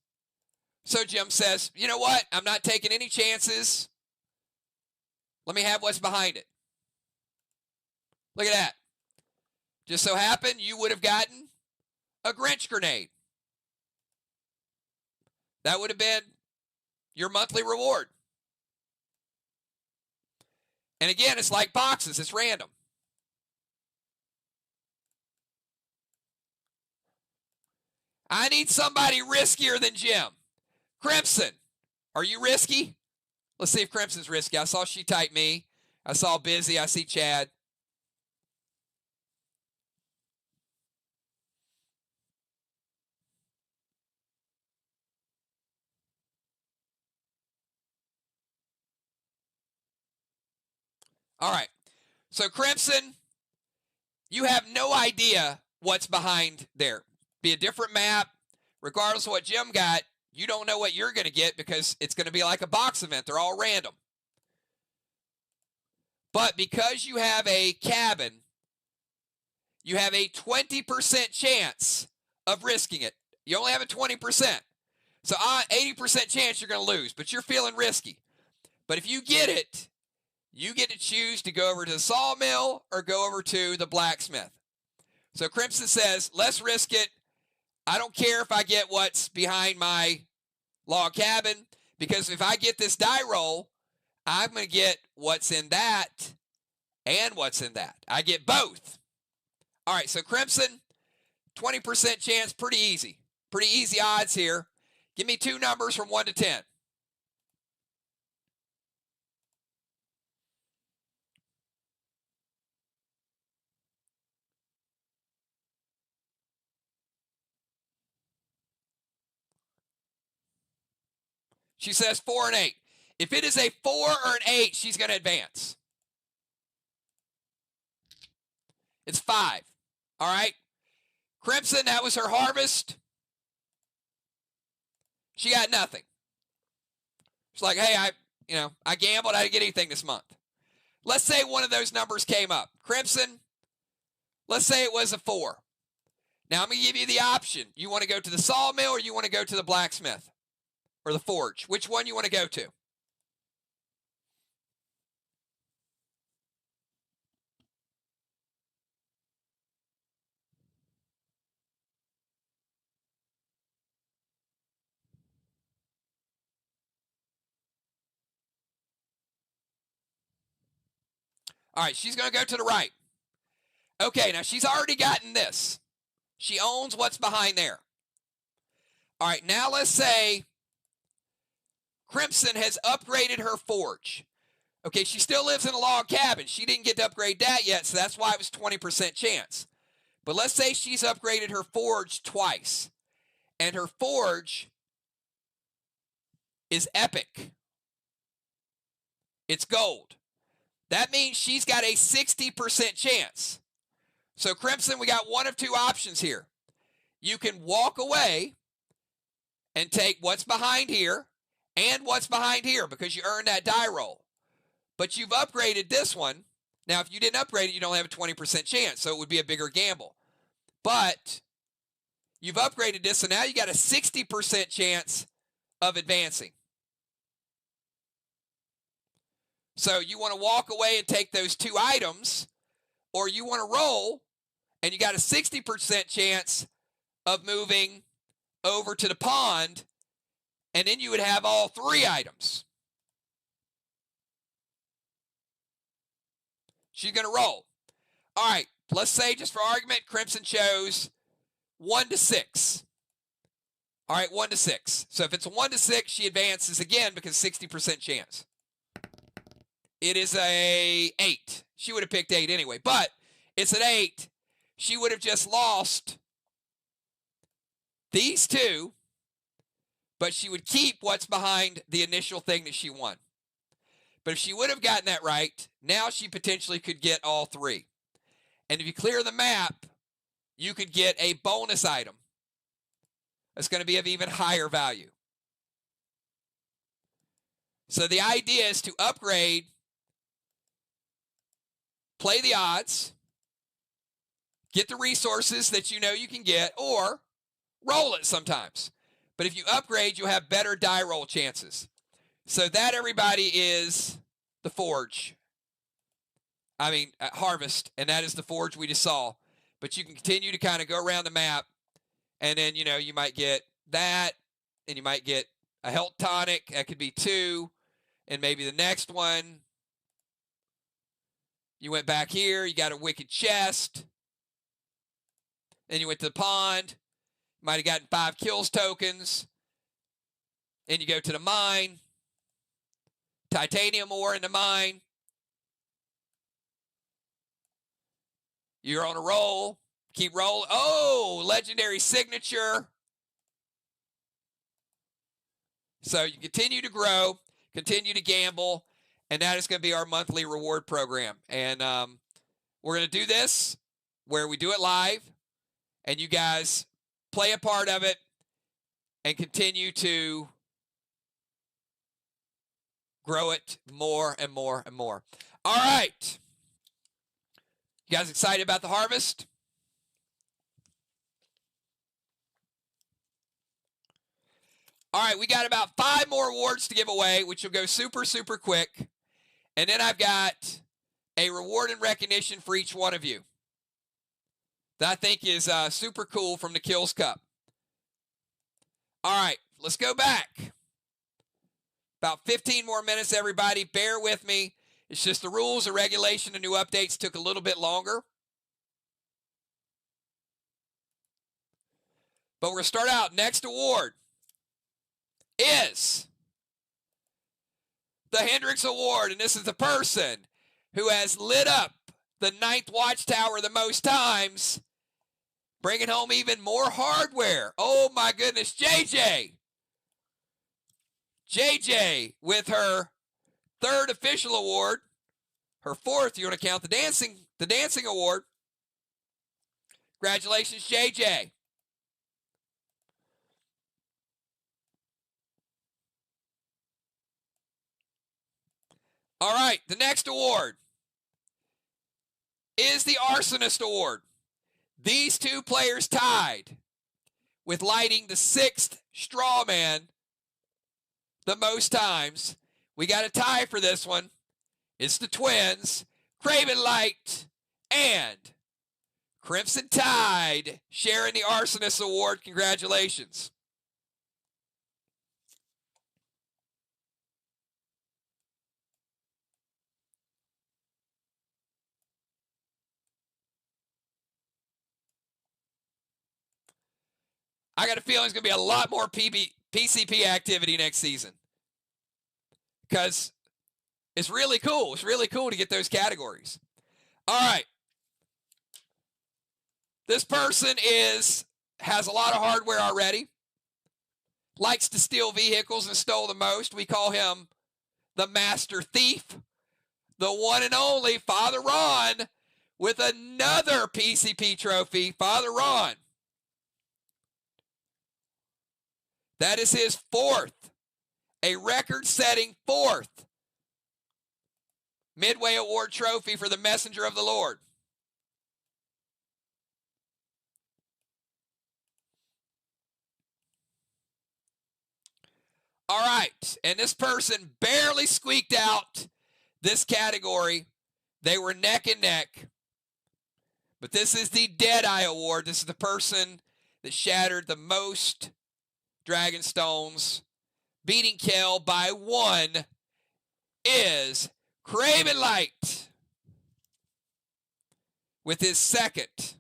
So Jim says, you know what? I'm not taking any chances. Let me have what's behind it. Look at that. Just so happened you would have gotten a Grinch grenade. That would have been your monthly reward. And again, it's like boxes. It's random. I need somebody riskier than Jim. Crimson, are you risky? Let's see if Crimson's risky. I saw she typed me. I saw Busy. I see Chad. All right. So, Crimson, you have no idea what's behind there. Be a different map. Regardless of what Jim got, you don't know what you're going to get because it's going to be like a box event. They're all random. But because you have a cabin, you have a 20% chance of risking it. You only have a 20%. So 80% chance you're going to lose, but you're feeling risky. But if you get it, you get to choose to go over to the sawmill or go over to the blacksmith. So Crimson says, let's risk it. I don't care if I get what's behind my log cabin, because if I get this die roll, I'm going to get what's in that and what's in that. I get both. All right, so Crimson, 20% chance, pretty easy. Pretty easy odds here. Give me two numbers from 1 to 10. She says 4 and 8. If it is a 4 or an 8, she's going to advance. It's 5. All right. Crimson, that was her harvest. She got nothing. She's like, hey, I gambled. I didn't get anything this month. Let's say one of those numbers came up. Crimson, let's say it was a 4. Now I'm going to give you the option. You want to go to the sawmill or you want to go to the blacksmith or the forge? Which one you want to go to? All right, she's going to go to the right. Okay, now she's already gotten this. She owns what's behind there. All right, now let's say Crimson has upgraded her forge. Okay, she still lives in a log cabin. She didn't get to upgrade that yet, so that's why it was 20% chance. But let's say she's upgraded her forge twice, and her forge is epic. It's gold. That means she's got a 60% chance. So, Crimson, we got one of two options here. You can walk away and take what's behind here and what's behind here because you earned that die roll. But you've upgraded this one. Now, if you didn't upgrade it, you'd only have a 20% chance, so it would be a bigger gamble. But you've upgraded this, so now you got a 60% chance of advancing. So you want to walk away and take those two items, or you want to roll, and you got a 60% chance of moving over to the pond, and then you would have all three items. She's going to roll. All right, let's say, just for argument, Crimson chose 1 to 6. All right, 1 to 6. So if it's a 1 to 6, she advances again because 60% chance. It is a 8. She would have picked 8 anyway, but it's an 8. She would have just lost these two, but she would keep what's behind the initial thing that she won. But if she would have gotten that right, now she potentially could get all three. And if you clear the map, you could get a bonus item that's going to be of even higher value. So the idea is to upgrade, play the odds, get the resources that you know you can get, or roll it sometimes. But if you upgrade, you'll have better die roll chances. So that, everybody, is the forge. Harvest, and that is the forge we just saw. But you can continue to kind of go around the map, and then, you might get that, and you might get a health tonic. That could be 2, and maybe the next one. You went back here, you got a wicked chest. Then you went to the pond. You might have gotten 5 kills tokens. Then you go to the mine. Titanium ore in the mine. You're on a roll. Keep rolling. Oh, legendary signature. So you continue to grow, continue to gamble, and that is going to be our monthly reward program. And we're going to do this where we do it live, and you guys play a part of it and continue to grow it more and more and more. All right. You guys excited about the harvest? All right, we got about 5 more awards to give away, which will go super, super quick. And then I've got a reward and recognition for each one of you that I think is super cool from the Kills Cup. All right, let's go back. About 15 more minutes, everybody. Bear with me. It's just the rules, the regulation, the new updates took a little bit longer. But we're going to start out. Next award is the Hendricks Award, and this is the person who has lit up the 9th Watchtower the most times, bringing home even more hardware. Oh, my goodness. JJ. JJ with her 3rd official award, her 4th, you want to count the dancing award. Congratulations, JJ. All right, the next award is the Arsonist Award. These 2 players tied with lighting the 6th straw man the most times. We got a tie for this one. It's the twins, Craven Light and Crimson Tide, sharing the Arsonist Award. Congratulations. I got a feeling there's going to be a lot more PCP activity next season, because it's really cool. It's really cool to get those categories. All right. This person has a lot of hardware already, likes to steal vehicles and stole the most. We call him the Master Thief, the one and only Father Ron, with another PCP trophy. Father Ron. That is his 4th, a record-setting 4th Midway Award trophy for the Messenger of the Lord. All right, and this person barely squeaked out this category. They were neck and neck. But this is the Deadeye Award. This is the person that shattered the most Dragon Stones, beating Kel by 1, is Craven Light with his 2nd.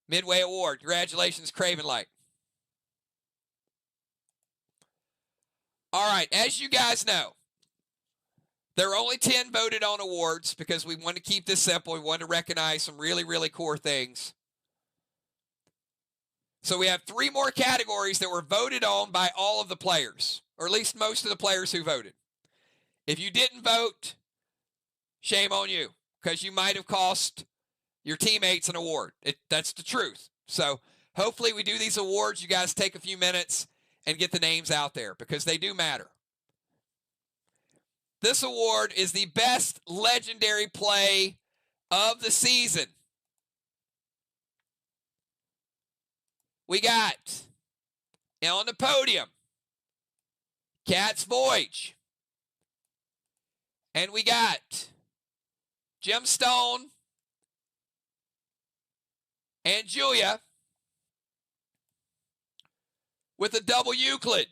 Midway Award. Congratulations, Craven Light. All right, as you guys know, there are only 10 voted on awards because we want to keep this simple. We want to recognize some really, really core things. So we have 3 more categories that were voted on by all of the players, or at least most of the players who voted. If you didn't vote, shame on you, because you might have cost your teammates an award. That's the truth. So hopefully we do these awards. You guys take a few minutes and get the names out there, because they do matter. This award is the best legendary play of the season. We got on the podium Cat's Voyage. And we got Gemstone and Julia with a double Euclid.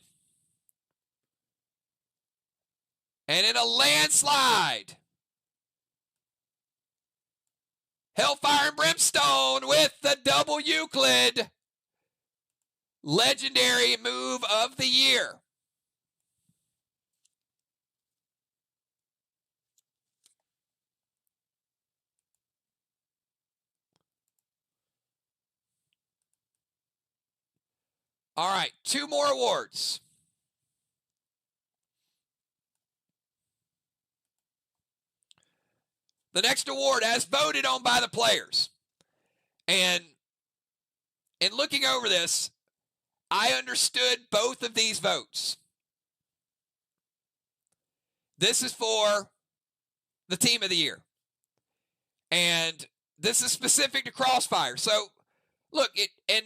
And in a landslide, Hellfire and Brimstone with the double Euclid. Legendary move of the year. All right, 2 more awards. The next award, as voted on by the players. And in looking over this, I understood both of these votes. This is for the team of the year. And this is specific to Crossfire. So, look, and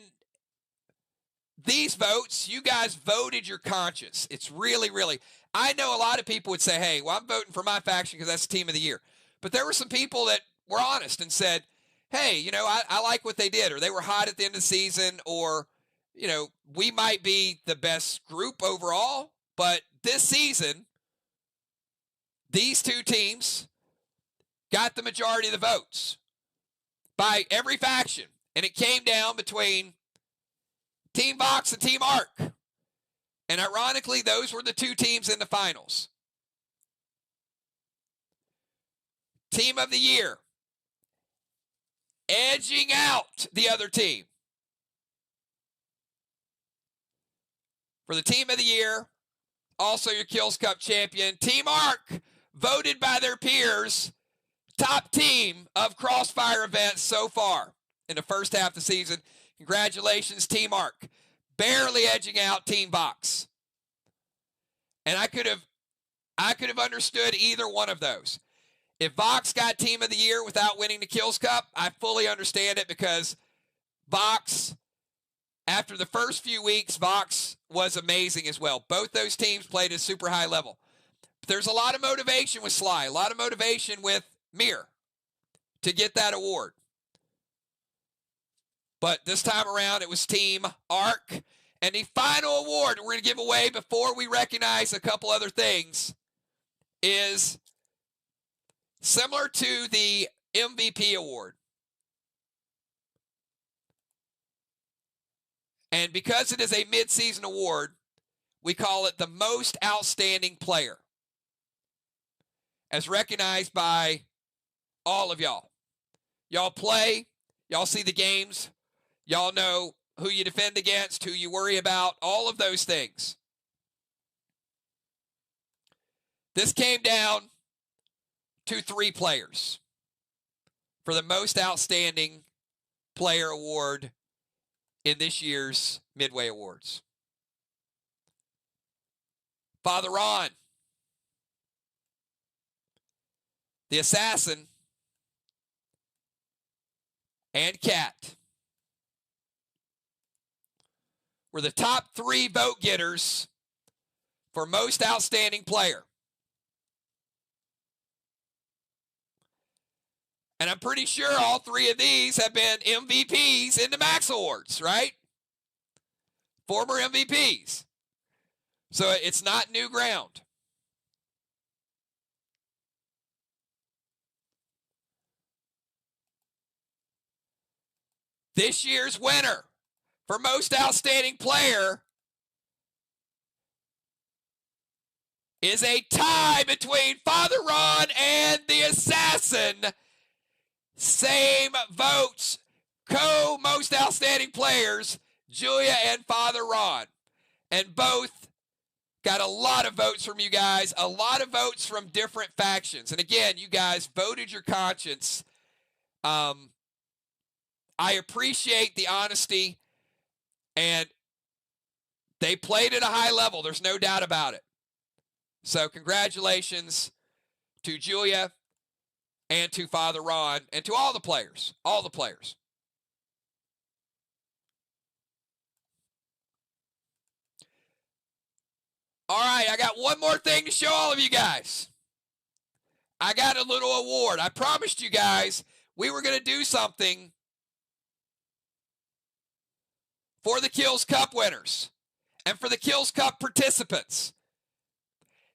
these votes, you guys voted your conscience. It's really, really, I know a lot of people would say, hey, well, I'm voting for my faction because that's the team of the year. But there were some people that were honest and said, hey, you know, I like what they did, or they were hot at the end of the season, or, you know, we might be the best group overall, but this season, these 2 teams got the majority of the votes by every faction. And it came down between Team Vox and Team Arc. And ironically, those were the 2 teams in the finals. Team of the year, edging out the other team. For the team of the year, also your Kills Cup champion, Team Arc, voted by their peers, top team of Crossfire events so far in the first half of the season. Congratulations, Team Arc. Barely edging out Team Vox. And I could have understood either one of those. If Vox got team of the year without winning the Kills Cup, I fully understand it, because Vox, after the first few weeks, Vox was amazing as well. Both those teams played at a super high level. But there's a lot of motivation with Sly, a lot of motivation with Mir to get that award. But this time around, it was Team Arc. And the final award we're going to give away before we recognize a couple other things is similar to the MVP award. And because it is a mid-season award, we call it the most outstanding player, as recognized by all of y'all. Y'all play, y'all see the games, y'all know who you defend against, who you worry about, all of those things. This came down to 3 players for the most outstanding player award in this year's Midway Awards. Father Ron, the Assassin, and Cat were the top 3 vote getters for most outstanding player. And I'm pretty sure all 3 of these have been MVPs in the Max Awards, right? Former MVPs. So it's not new ground. This year's winner for most outstanding player is a tie between Father Ron and the Assassin. Same votes, co-most outstanding players, Julia and Father Ron. And both got a lot of votes from you guys, a lot of votes from different factions. And again, you guys voted your conscience. I appreciate the honesty, and they played at a high level. There's no doubt about it. So congratulations to Julia and to Father Ron, and to all the players, all the players. All right, I got one more thing to show all of you guys. I got a little award. I promised you guys we were going to do something for the Kills Cup winners and for the Kills Cup participants.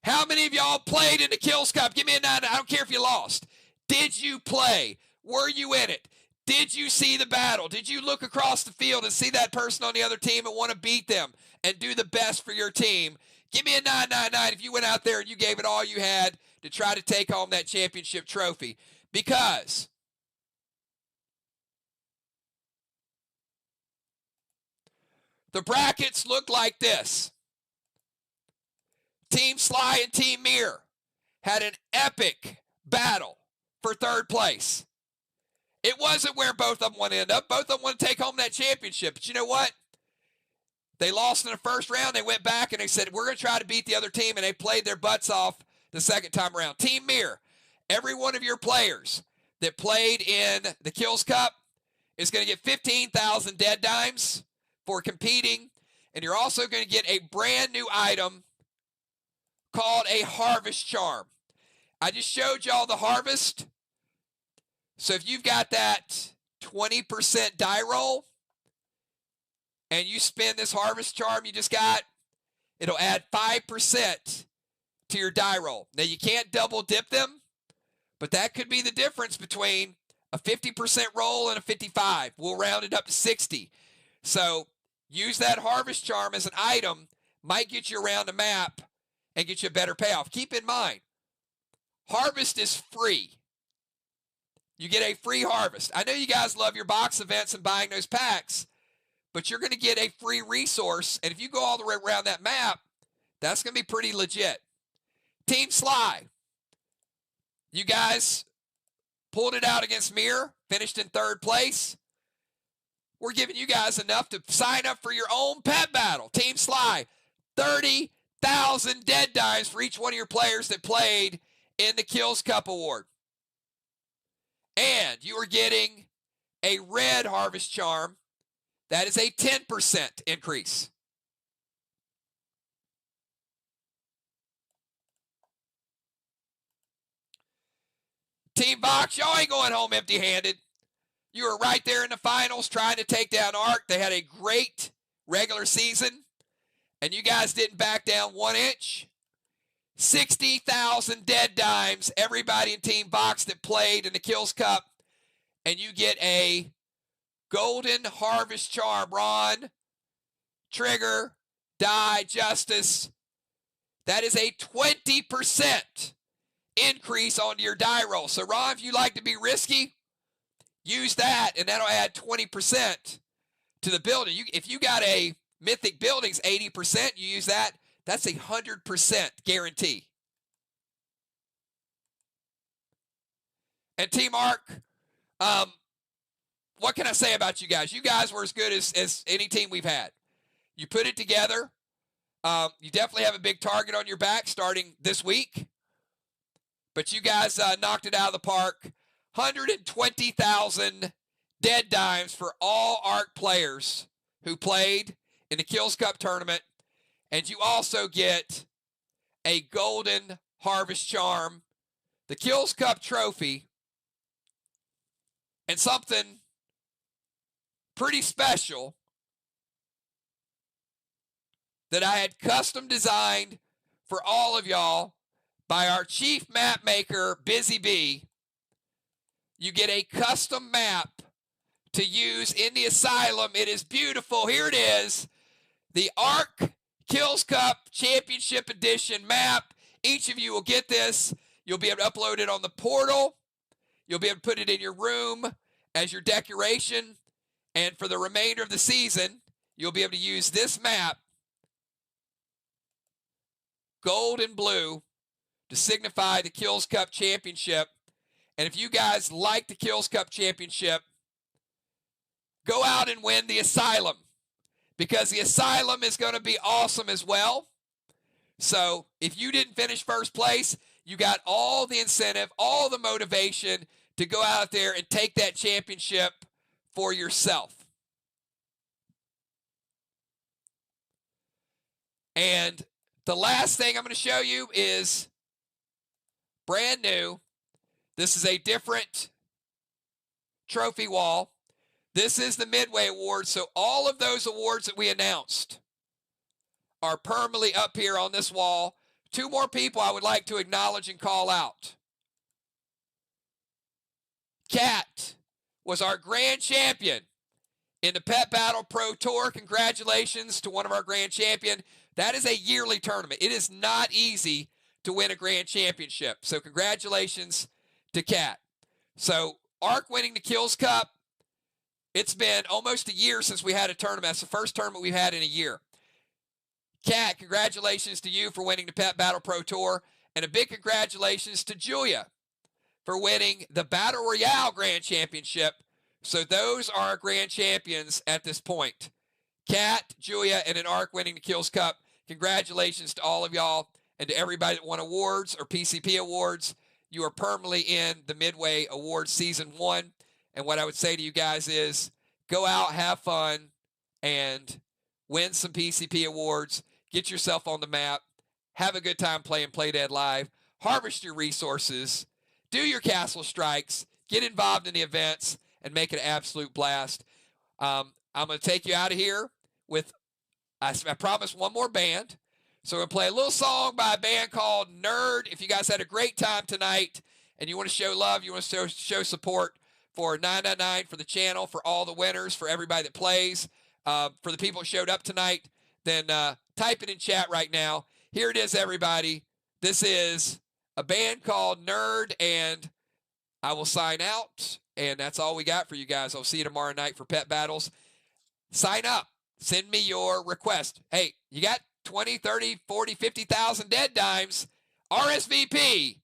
How many of y'all played in the Kills Cup? Give me a 9. I don't care if you lost. Did you play? Were you in it? Did you see the battle? Did you look across the field and see that person on the other team and want to beat them and do the best for your team? Give me a 999 if you went out there and you gave it all you had to try to take home that championship trophy. Because The brackets look like this. Team Sly and Team Mirror had an epic battle for third place. It wasn't where both of them want to end up. Both of them want to take home that championship. But you know what? They lost in the first round. They went back and they said, we're going to try to beat the other team. And they played their butts off the second time around. Team Mirror, every one of your players that played in the Kills Cup is going to get 15,000 dead dimes for competing. And you're also going to get a brand new item called a Harvest Charm. I just showed y'all the harvest. So if you've got that 20% die roll and you spend this Harvest Charm you just got, it'll add 5% to your die roll. Now you can't double dip them, but that could be the difference between a 50% roll and a 55. We'll round it up to 60. So use that Harvest Charm as an item, might get you around the map and get you a better payoff. Keep in mind, Harvest is free. You get a free harvest. I know you guys love your box events and buying those packs, but you're going to get a free resource. And if you go all the way around that map, that's going to be pretty legit. Team Sly, you guys pulled it out against Mirror, finished in third place. We're giving you guys enough to sign up for your own pet battle. Team Sly, 30,000 dead dimes for each one of your players that played in the Kills Cup Award. And you are getting a red Harvest Charm. That is a 10% increase. Team Vox, y'all ain't going home empty-handed. You were right there in the finals trying to take down Ark. They had a great regular season, and you guys didn't back down 1 inch. 60,000 dead dimes, everybody in Team Vox that played in the Kills Cup, and you get a golden Harvest Charm. Ron, Trigger, Die, Justice. That is a 20% increase onto your die roll. So, Ron, if you like to be risky, use that, and that'll add 20% to the building. If you got a Mythic Buildings 80%, you use that. That's 100% guarantee. And Team Ark, what can I say about you guys? You guys were as good as any team we've had. You put it together. You definitely have a big target on your back starting this week. But you guys knocked it out of the park. 120,000 dead dimes for all Ark players who played in the Kills Cup tournament. And you also get a golden Harvest Charm, the Kills Cup trophy, and something pretty special that I had custom designed for all of y'all by our chief map maker, Busy Bee. You get a custom map to use in the Asylum. It is beautiful. Here it is, the Ark Kills Cup Championship Edition map. Each of you will get this. You'll be able to upload it on the portal. You'll be able to put it in your room as your decoration. And for the remainder of the season, you'll be able to use this map, gold and blue, to signify the Kills Cup Championship. And if you guys like the Kills Cup Championship, go out and win the Asylum, because the Asylum is going to be awesome as well. So if you didn't finish first place, you got all the incentive, all the motivation to go out there and take that championship for yourself. And the last thing I'm going to show you is brand new. This is a different trophy wall. This is the Midway Award. So all of those awards that we announced are permanently up here on this wall. 2 more people I would like to acknowledge and call out. Kat was our grand champion in the Pet Battle Pro Tour. Congratulations to one of our grand champion. That is a yearly tournament. It is not easy to win a grand championship. So congratulations to Kat. So Ark winning the Kills Cup, It's been almost a year since we had a tournament. That's the first tournament we've had in a year. Kat, congratulations to you for winning the Pet Battle Pro Tour. And a big congratulations to Julia for winning the Battle Royale Grand Championship. So those are our grand champions at this point. Kat, Julia, and an ARC winning the Kills Cup. Congratulations to all of y'all and to everybody that won awards or PCP awards. You are permanently in the Midway Awards Season 1. And what I would say to you guys is go out, have fun, and win some PCP awards. Get yourself on the map. Have a good time playing Play Dead Live. Harvest your resources. Do your castle strikes. Get involved in the events and make it an absolute blast. I'm going to take you out of here with, I promise, one more band. So we're going to play a little song by a band called Nerd. If you guys had a great time tonight and you want to show love, you want to show support for 999, for the channel, for all the winners, for everybody that plays, for the people who showed up tonight, then type it in chat right now. Here it is, everybody. This is a band called Nerd, and I will sign out, and that's all we got for you guys. I'll see you tomorrow night for Pet Battles. Sign up. Send me your request. Hey, you got 20, 30, 40, 50,000 dead dimes. RSVP.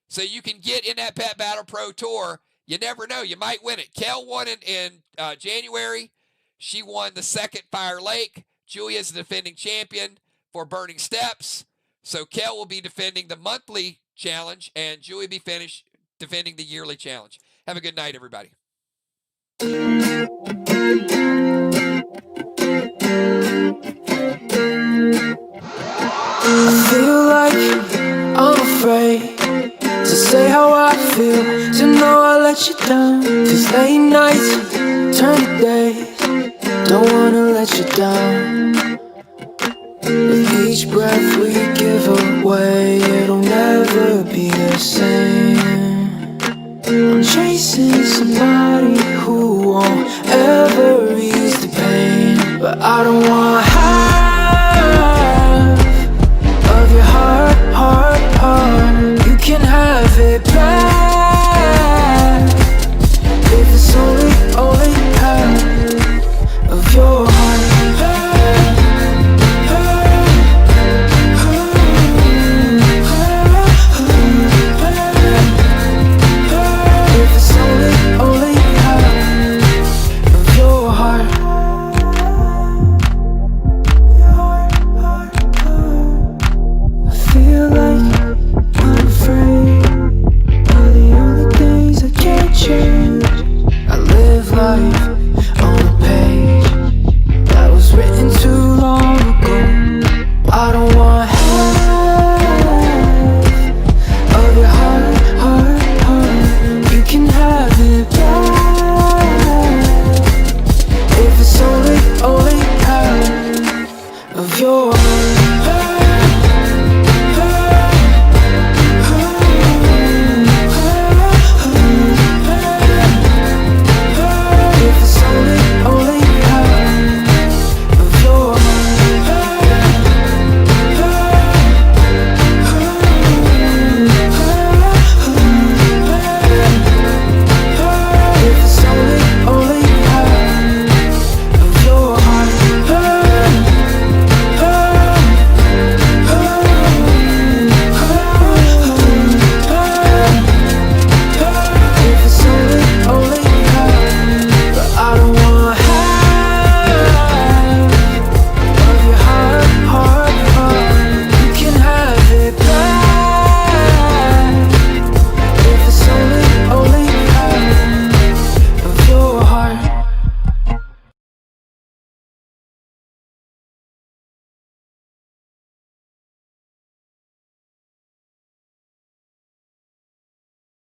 So you can get in that Pet Battle Pro Tour. You never know. You might win it. Kel won it in January. She won the second Fire Lake. Julia's the defending champion for Burning Steps. So Kel will be defending the monthly challenge, and Julia will be defending the yearly challenge. Have a good night, everybody. I feel like I'm afraid to say how I feel, to know I let you down. 'Cause late nights turn to days, don't wanna let you down. With each breath we give away, it'll never be the same. I'm chasing somebody who won't ever ease the pain, but I don't want half of your heart. You can have it back.